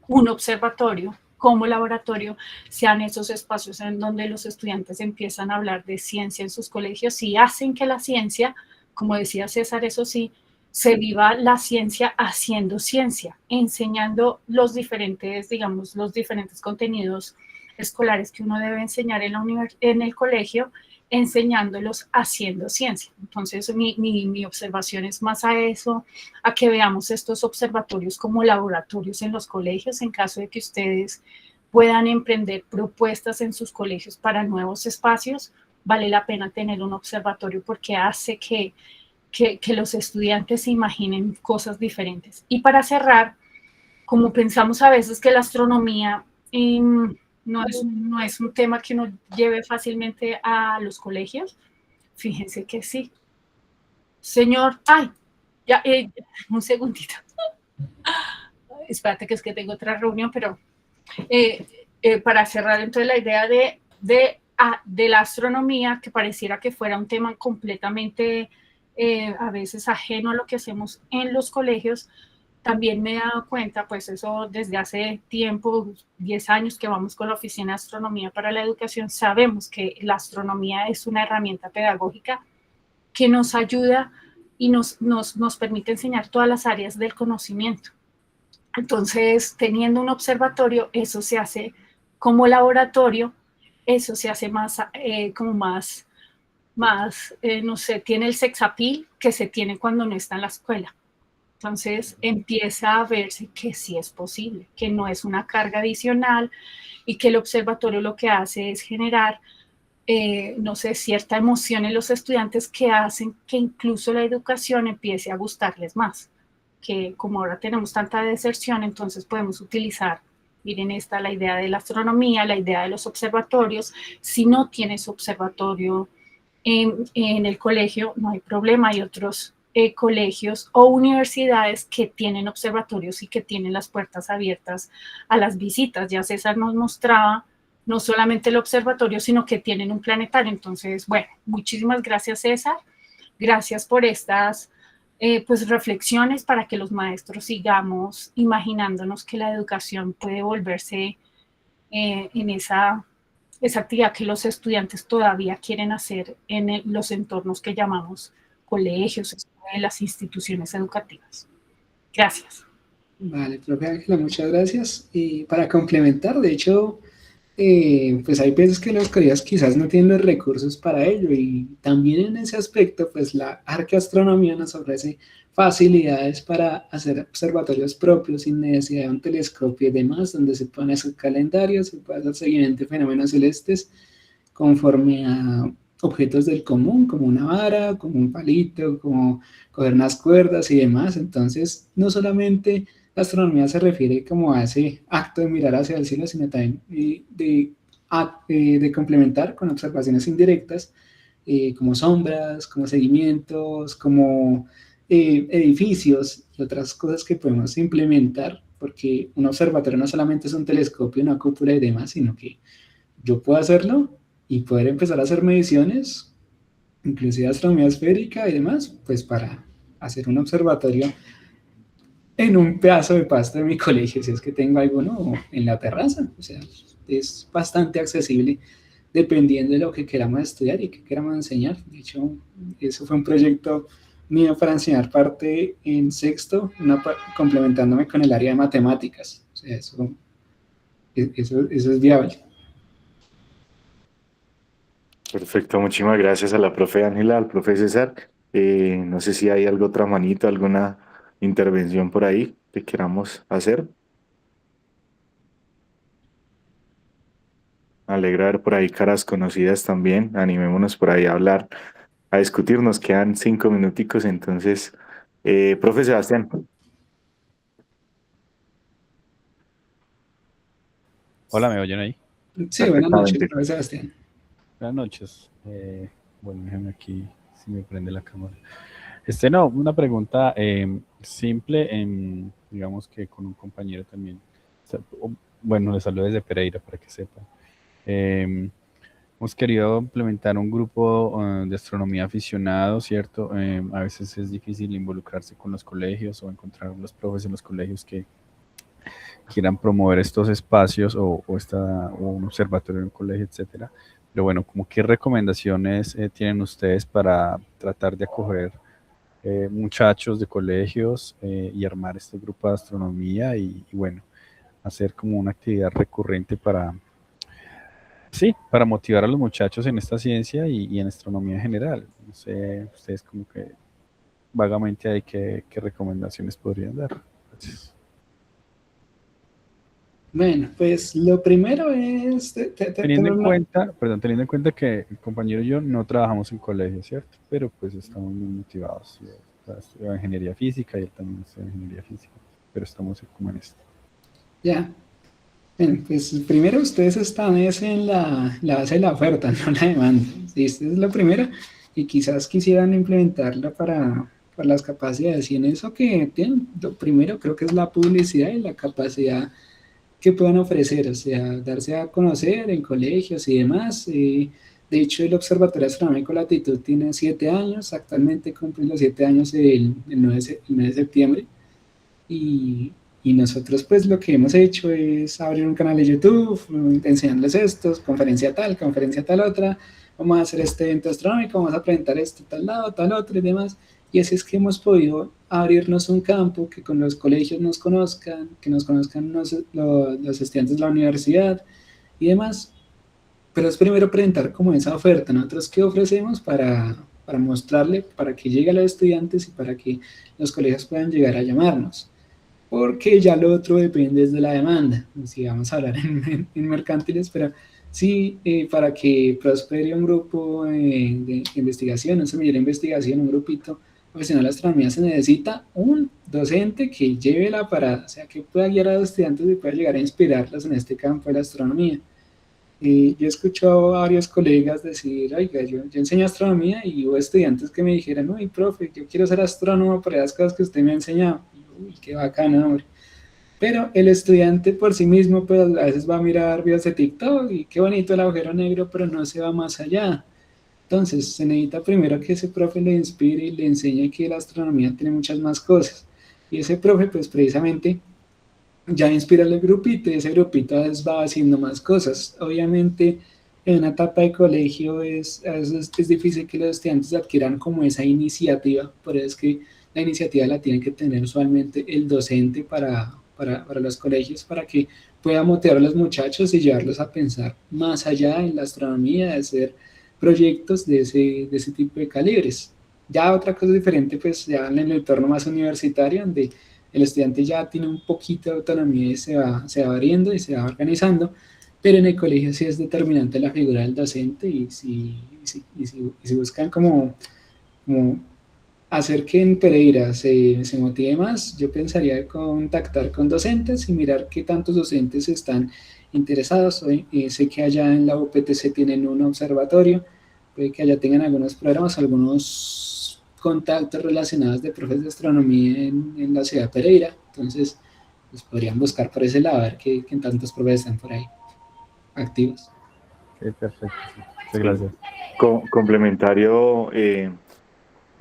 un observatorio como laboratorio, sean esos espacios en donde los estudiantes empiezan a hablar de ciencia en sus colegios y hacen que la ciencia, como decía César, eso sí, se viva la ciencia haciendo ciencia, enseñando los diferentes, digamos, los diferentes contenidos escolares que uno debe enseñar en el colegio, enseñándolos haciendo ciencia. Entonces, mi observación es más a eso, a que veamos estos observatorios como laboratorios en los colegios, en caso de que ustedes puedan emprender propuestas en sus colegios para nuevos espacios. Vale la pena tener un observatorio porque hace que los estudiantes se imaginen cosas diferentes. Y para cerrar, como pensamos a veces que la astronomía no es un tema que uno lleve fácilmente a los colegios, fíjense que sí. Señor, ya, un segundito. Espérate que es que tengo otra reunión, pero para cerrar entonces la idea de la astronomía, que pareciera que fuera un tema completamente a veces ajeno a lo que hacemos en los colegios, también me he dado cuenta, pues eso desde hace tiempo, 10 años que vamos con la Oficina de Astronomía para la Educación, sabemos que la astronomía es una herramienta pedagógica que nos ayuda y nos permite enseñar todas las áreas del conocimiento. Entonces, teniendo un observatorio, eso se hace como laboratorio, eso se hace más, no sé, tiene el sex appeal que se tiene cuando no está en la escuela. Entonces empieza a verse que sí es posible, que no es una carga adicional y que el observatorio lo que hace es generar, no sé, cierta emoción en los estudiantes que hacen que incluso la educación empiece a gustarles más. Que como ahora tenemos tanta deserción, entonces podemos utilizar, miren esta, la idea de la astronomía, la idea de los observatorios. Si no tienes observatorio en el colegio, no hay problema, hay otros colegios o universidades que tienen observatorios y que tienen las puertas abiertas a las visitas. Ya César nos mostraba no solamente el observatorio, sino que tienen un planetario. Entonces, bueno, muchísimas gracias, César. Gracias por estas pues reflexiones para que los maestros sigamos imaginándonos que la educación puede volverse en esa actividad que los estudiantes todavía quieren hacer en los entornos que llamamos colegios, escuelas, instituciones educativas. Gracias. Vale, profe Ángela, muchas gracias. Y para complementar, de hecho, pues hay veces que los colegios quizás no tienen los recursos para ello, y también en ese aspecto, pues la arqueastronomía nos ofrece facilidades para hacer observatorios propios sin necesidad de un telescopio y demás, donde se pone su calendario, se puede hacer seguimiento de fenómenos celestes conforme a objetos del común, como una vara, como un palito, como coger unas cuerdas y demás. Entonces, no solamente la astronomía se refiere como a ese acto de mirar hacia el cielo, sino también de complementar con observaciones indirectas, como sombras, como seguimientos, como edificios y otras cosas que podemos implementar, porque un observatorio no solamente es un telescopio, una cúpula y demás, sino que yo puedo hacerlo y poder empezar a hacer mediciones, inclusive astronomía esférica y demás, pues para hacer un observatorio en un pedazo de pasto de mi colegio, si es que tengo alguno, o en la terraza. O sea, es bastante accesible dependiendo de lo que queramos estudiar y que queramos enseñar. De hecho, eso fue un proyecto mío para enseñar parte en sexto, complementándome con el área de matemáticas. O sea, eso es viable. Perfecto, muchísimas gracias a la profe Ángela, al profe César. No sé si hay algo otra manito, alguna intervención por ahí que queramos hacer. Me alegra ver por ahí caras conocidas también. Animémonos por ahí a hablar, a discutir. Nos quedan 5 minuticos, entonces, profe Sebastián. Hola, ¿me oyen ahí? Sí, buenas noches, Perfectamente. profesor Sebastián. Buenas noches. Bueno, déjame aquí si me prende la cámara. No, una pregunta simple, digamos que con un compañero también. Bueno, le saludo desde Pereira para que sepan. Hemos querido implementar un grupo de astronomía aficionado, ¿cierto? A veces es difícil involucrarse con los colegios o encontrar los profes en los colegios que quieran promover estos espacios o un observatorio en un colegio, etcétera. Pero bueno, ¿como qué recomendaciones tienen ustedes para tratar de acoger muchachos de colegios y armar este grupo de astronomía y bueno, hacer como una actividad recurrente para, sí, para motivar a los muchachos en esta ciencia y en astronomía en general? No sé, ustedes como que vagamente hay qué recomendaciones podrían dar. Gracias. Bueno, pues lo primero es Teniendo tener en una... cuenta, perdón, teniendo en cuenta que el compañero y yo no trabajamos en colegio, ¿cierto? Pero pues estamos muy motivados. Yo estudio ingeniería física y él también estudia ingeniería física, pero estamos como en esto. Ya. Bueno, pues primero ustedes están en la base de la oferta, no la demanda. Sí, esta es la primera y quizás quisieran implementarla para las capacidades. Y en eso que tienen, lo primero creo que es la publicidad y la capacidad que puedan ofrecer, o sea, darse a conocer en colegios y demás. De hecho, el Observatorio Astronómico Latitud tiene 7 años, actualmente cumple los 7 años el 9 de septiembre. Y nosotros pues lo que hemos hecho es abrir un canal de YouTube, enseñarles estos, conferencia tal otra, vamos a hacer este evento astronómico, vamos a presentar esto tal lado, tal otro y demás. Y así es que hemos podido abrirnos un campo, que con los colegios nos conozcan, que nos conozcan los estudiantes de la universidad y demás. Pero es primero presentar como esa oferta, nosotros qué ofrecemos para mostrarle, para que llegue a los estudiantes y para que los colegios puedan llegar a llamarnos, porque ya lo otro depende de la demanda, si vamos a hablar en mercantiles, pero sí, para que prospere un grupo de investigación, un semillero de investigación, un grupito profesional de astronomía, se necesita un docente que lleve la parada, o sea, que pueda guiar a los estudiantes y pueda llegar a inspirarlos en este campo de la astronomía. Yo he escuchado a varios colegas decir, oiga, yo enseño astronomía y hubo estudiantes que me dijeron, uy, profe, yo quiero ser astrónomo por las cosas que usted me ha enseñado. Uy, qué bacano, hombre. Pero el estudiante por sí mismo, pues a veces va a mirar videos de TikTok y qué bonito el agujero negro, pero no se va más allá. Entonces, se necesita primero que ese profe le inspire y le enseñe que la astronomía tiene muchas más cosas. Y ese profe, pues precisamente, ya inspira al grupito y ese grupito va haciendo más cosas. Obviamente, en una etapa de colegio a veces es difícil que los estudiantes adquieran como esa iniciativa, por eso es que la iniciativa la tiene que tener usualmente el docente para los colegios, para que pueda motivar a los muchachos y llevarlos a pensar más allá en la astronomía, de hacer proyectos de ese tipo de calibres. Ya otra cosa diferente, pues ya en el entorno más universitario, donde el estudiante ya tiene un poquito de autonomía y se va abriendo y se va organizando, pero en el colegio sí es determinante la figura del docente y si buscan como hacer que en Pereira se motive más, yo pensaría contactar con docentes y mirar qué tantos docentes están interesados. Hoy, sé que allá en la UPTC tienen un observatorio, puede que allá tengan algunos programas, algunos contactos relacionados de profes de astronomía en la ciudad de Pereira. Entonces, pues podrían buscar por ese lado, a ver qué tantos profes están por ahí activos. Sí, perfecto. Sí. Muchas Sí. gracias. Complementario,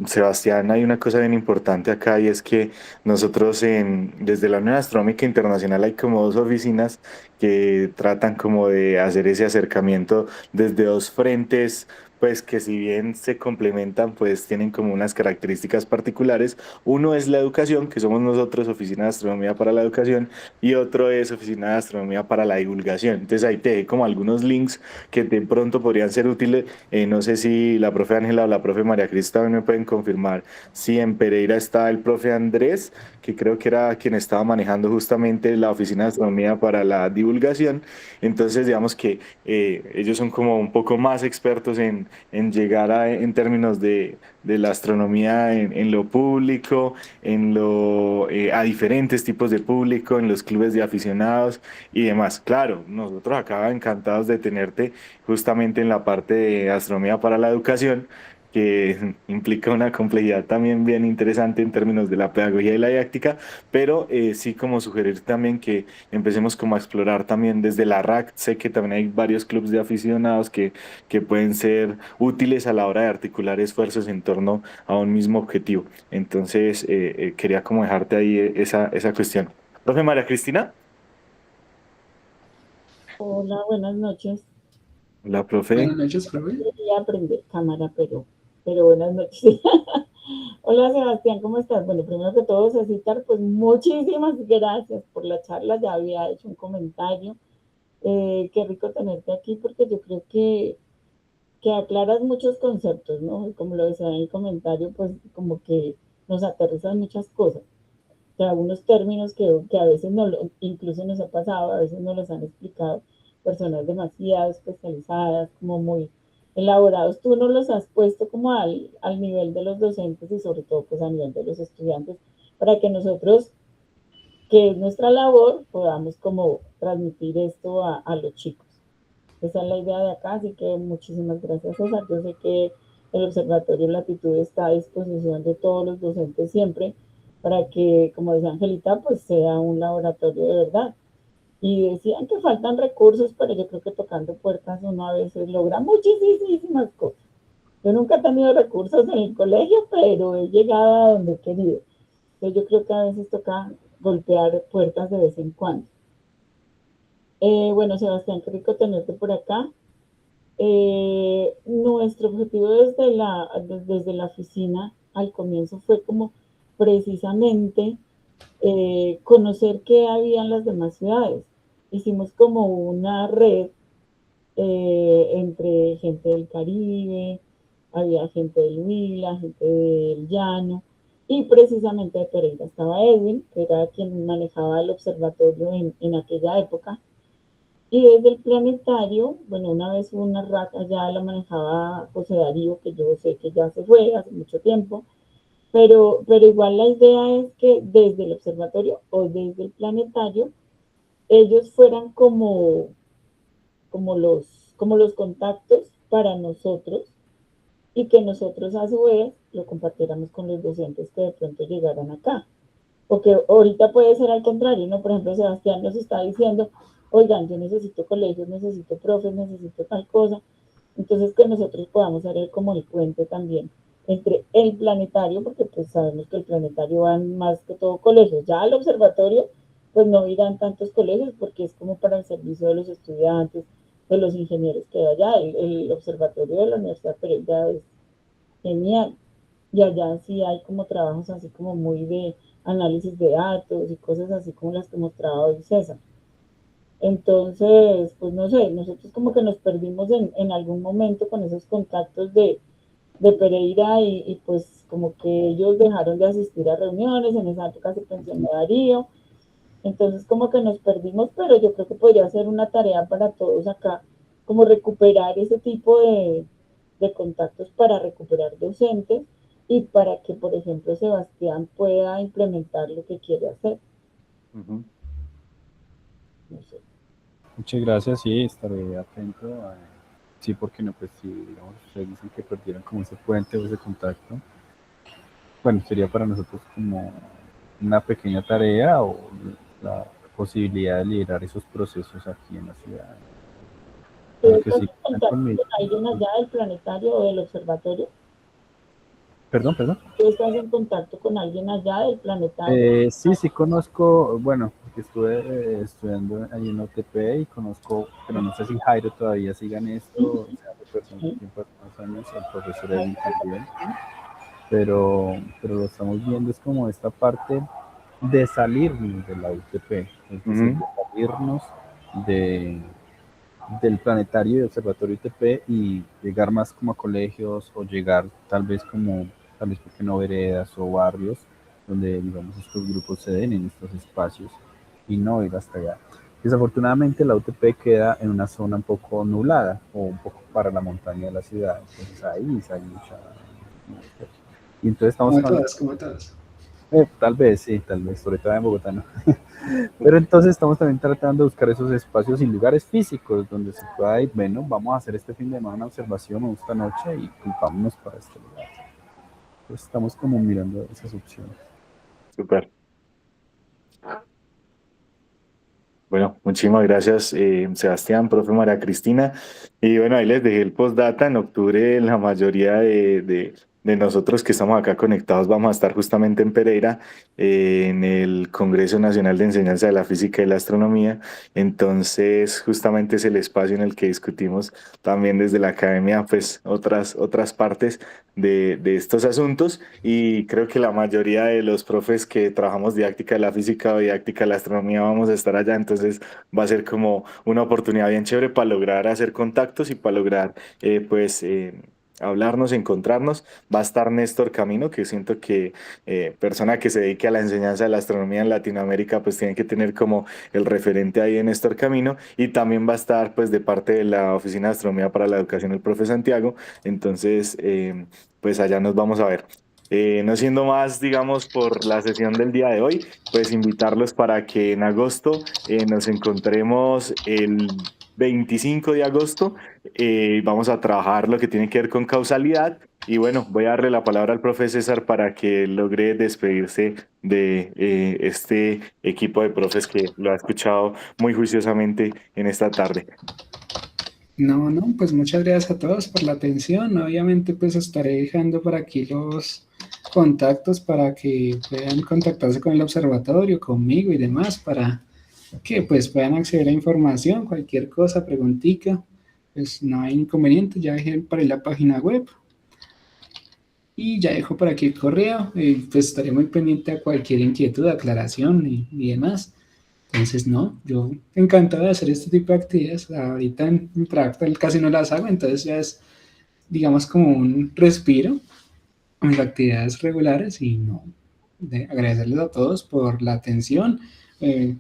Sebastián, hay una cosa bien importante acá y es que nosotros desde la Unión Astronómica Internacional hay como dos oficinas que tratan como de hacer ese acercamiento desde dos frentes, pues que si bien se complementan, pues tienen como unas características particulares. Uno es la educación, que somos nosotros, Oficina de Astronomía para la Educación, y otro es Oficina de Astronomía para la Divulgación. Entonces ahí te dejé como algunos links que de pronto podrían ser útiles. No sé si la profe Ángela o la profe María Cris también me pueden confirmar si en Pereira está el profe Andrés, que creo que era quien estaba manejando justamente la Oficina de Astronomía para la Divulgación. Entonces, digamos que ellos son como un poco más expertos en llegar en términos de la astronomía en lo público, a diferentes tipos de público, en los clubes de aficionados y demás. Claro, nosotros acá encantados de tenerte justamente en la parte de astronomía para la educación, que implica una complejidad también bien interesante en términos de la pedagogía y la didáctica, pero sí como sugerir también que empecemos como a explorar también desde la RAC. Sé que también hay varios clubes de aficionados que pueden ser útiles a la hora de articular esfuerzos en torno a un mismo objetivo. Entonces, quería como dejarte ahí esa cuestión. Profe María Cristina, Hola, buenas noches. la profe. Buenas noches, profe. Quería aprender cámara, pero buenas noches. Hola, Sebastián, ¿cómo estás? Bueno, primero que todo, Cecitar, pues muchísimas gracias por la charla. Ya había hecho un comentario. Qué rico tenerte aquí porque yo creo que aclaras muchos conceptos, ¿no? Y como lo decía en el comentario, pues como que nos aterrizan muchas cosas. O sea, algunos términos que a veces no lo, incluso nos ha pasado, a veces no los han explicado personas demasiado especializadas, como muy elaborados. Tú no los has puesto como al nivel de los docentes y sobre todo pues a nivel de los estudiantes para que nosotros, que es nuestra labor, podamos como transmitir esto a los chicos. Esa es la idea de acá, así que muchísimas gracias, César. Yo sé que el Observatorio Latitud está a disposición de todos los docentes siempre para que, como decía Angelita, pues sea un laboratorio de verdad. Y decían que faltan recursos, pero yo creo que tocando puertas uno a veces logra muchísimas cosas. Yo nunca he tenido recursos en el colegio, pero he llegado a donde he querido. Entonces yo creo que a veces toca golpear puertas de vez en cuando. Bueno, Sebastián, qué rico tenerte por acá. Nuestro objetivo desde la oficina al comienzo fue como precisamente conocer qué había en las demás ciudades. Hicimos como una red entre gente del Caribe, había gente del Huila, gente del Llano, y precisamente de Pereira estaba Edwin, que era quien manejaba el observatorio en aquella época. Y desde el planetario, bueno, una vez hubo una rata, ya la manejaba José Darío, que yo sé que ya se fue hace mucho tiempo, pero igual la idea es que desde el observatorio o desde el planetario, ellos fueran como los contactos para nosotros y que nosotros a su vez lo compartiéramos con los docentes que de pronto llegaran acá. Porque ahorita puede ser al contrario, ¿no? Por ejemplo, Sebastián nos está diciendo, oigan, yo necesito colegios, necesito profes, necesito tal cosa. Entonces, que nosotros podamos ser como el puente también entre el planetario, porque pues sabemos que el planetario van más que todo colegios. Ya al observatorio, pues no irán tantos colegios porque es como para el servicio de los estudiantes, de los ingenieros que hay allá. El observatorio de la Universidad Pereira es genial. Y allá sí hay como trabajos así como muy de análisis de datos y cosas así como las que mostraba hoy César. Entonces, pues no sé, nosotros como que nos perdimos en algún momento con esos contactos de Pereira y pues como que ellos dejaron de asistir a reuniones, en esa época se pensionó Darío, entonces como que nos perdimos, pero yo creo que podría ser una tarea para todos acá, como recuperar ese tipo de contactos para recuperar docentes y para que, por ejemplo, Sebastián pueda implementar lo que quiere hacer. Ujú. No sé. Muchas gracias, sí, estaré atento. Sí, porque no, pues si digamos, ustedes dicen que perdieron como ese puente o ese contacto, bueno, sería para nosotros como una pequeña tarea o la posibilidad de liderar esos procesos aquí en la ciudad. ¿Tú Claro que estás sí, en cuentan contacto conmigo. con alguien allá del planetario o del observatorio? Perdón, perdón. ¿Tú estás en contacto con alguien allá del planetario? Sí, sí conozco, bueno, porque estuve estudiando allí en OTP y conozco, pero no sé si Jairo todavía siga en esto, o sea, de personas Sí. tiempo hace unos años, el profesor Edwin también, pero lo estamos viendo es como esta parte de salirnos de la UTP, es decir, Ujú. de salirnos de, del planetario y observatorio UTP y llegar más como a colegios o llegar tal vez porque no veredas o barrios donde digamos estos grupos se den en estos espacios y no ir hasta allá. Desafortunadamente la UTP queda en una zona un poco nublada o un poco para la montaña de la ciudad, entonces ahí hay mucha... Y entonces estamos Como con, todas, como todas. tal vez, sí, tal vez, sobre todo en Bogotá, ¿no? Pero entonces estamos también tratando de buscar esos espacios y lugares físicos donde se pueda ir, bueno, vamos a hacer este fin de semana una observación o esta noche y pues, vámonos para este lugar. Entonces estamos como mirando esas opciones. Súper. Bueno, muchísimas gracias, Sebastián, profe María Cristina. Y bueno, ahí les dejé el postdata. En octubre, la mayoría de nosotros que estamos acá conectados vamos a estar justamente en Pereira, en el Congreso Nacional de Enseñanza de la Física y la Astronomía. Entonces, justamente es el espacio en el que discutimos también desde la academia, pues, otras partes de estos asuntos. Y creo que la mayoría de los profes que trabajamos didáctica de la física o didáctica de la astronomía vamos a estar allá, entonces va a ser como una oportunidad bien chévere para lograr hacer contactos y para lograr hablarnos, encontrarnos. Va a estar Néstor Camino, que siento que persona que se dedique a la enseñanza de la astronomía en Latinoamérica, pues tiene que tener como el referente ahí en Néstor Camino. Y también va a estar pues de parte de la Oficina de Astronomía para la Educación el profe Santiago. Entonces, pues allá nos vamos a ver. No siendo más, digamos, por la sesión del día de hoy, pues invitarlos para que en agosto nos encontremos el 25 de agosto. Vamos a trabajar lo que tiene que ver con causalidad. Y bueno, voy a darle la palabra al profe César para que logre despedirse de este equipo de profes que lo ha escuchado muy juiciosamente en esta tarde. No, no, pues muchas gracias a todos por la atención. Obviamente, pues estaré dejando por aquí los contactos para que puedan contactarse con el observatorio, conmigo y demás, para que pues puedan acceder a información, cualquier cosa, preguntica, pues no hay inconveniente. Ya dejé por ahí la página web y ya dejo por aquí el correo. Pues estaré muy pendiente a cualquier inquietud, aclaración y demás. Entonces, no, yo encantado de hacer este tipo de actividades. Ahorita en mi trabajo casi no las hago, entonces ya es, digamos, como un respiro a mis actividades regulares y no, de agradecerles a todos por la atención. Eh,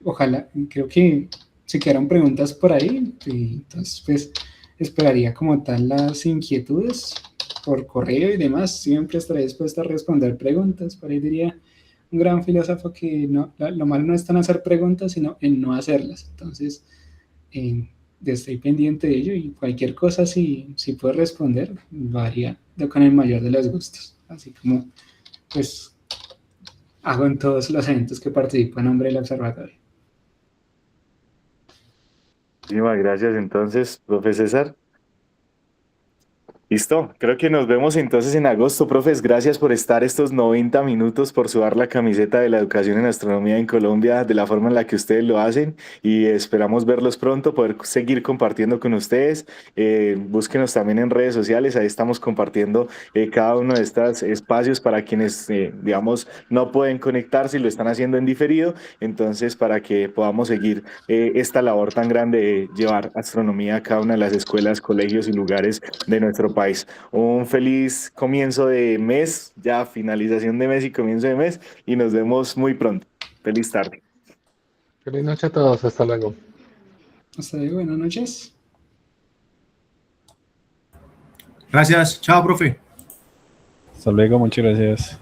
Ojalá, creo que se quedaron preguntas por ahí, y entonces pues esperaría como tal las inquietudes por correo y demás. Siempre estaré dispuesto a responder preguntas. Por ahí diría un gran filósofo que no, lo malo no está en hacer preguntas, sino en no hacerlas. Entonces, estoy pendiente de ello y cualquier cosa, si puedo responder, lo haría con el mayor de los gustos. Así como, pues, hago en todos los eventos que participo en nombre del observatorio. Muchísimas gracias entonces, profe César. Listo, creo que nos vemos entonces en agosto, profes. Gracias por estar estos 90 minutos, por sudar la camiseta de la educación en astronomía en Colombia de la forma en la que ustedes lo hacen y esperamos verlos pronto, poder seguir compartiendo con ustedes. Búsquenos también en redes sociales, ahí estamos compartiendo cada uno de estos espacios para quienes, digamos, no pueden conectarse y lo están haciendo en diferido. Entonces, para que podamos seguir esta labor tan grande de llevar astronomía a cada una de las escuelas, colegios y lugares de nuestro país. Un feliz comienzo de mes, ya finalización de mes y comienzo de mes, y nos vemos muy pronto. Feliz tarde. Feliz noche a todos, hasta luego. Hasta luego, buenas noches. Gracias. Chao, profe. Hasta luego, muchas gracias.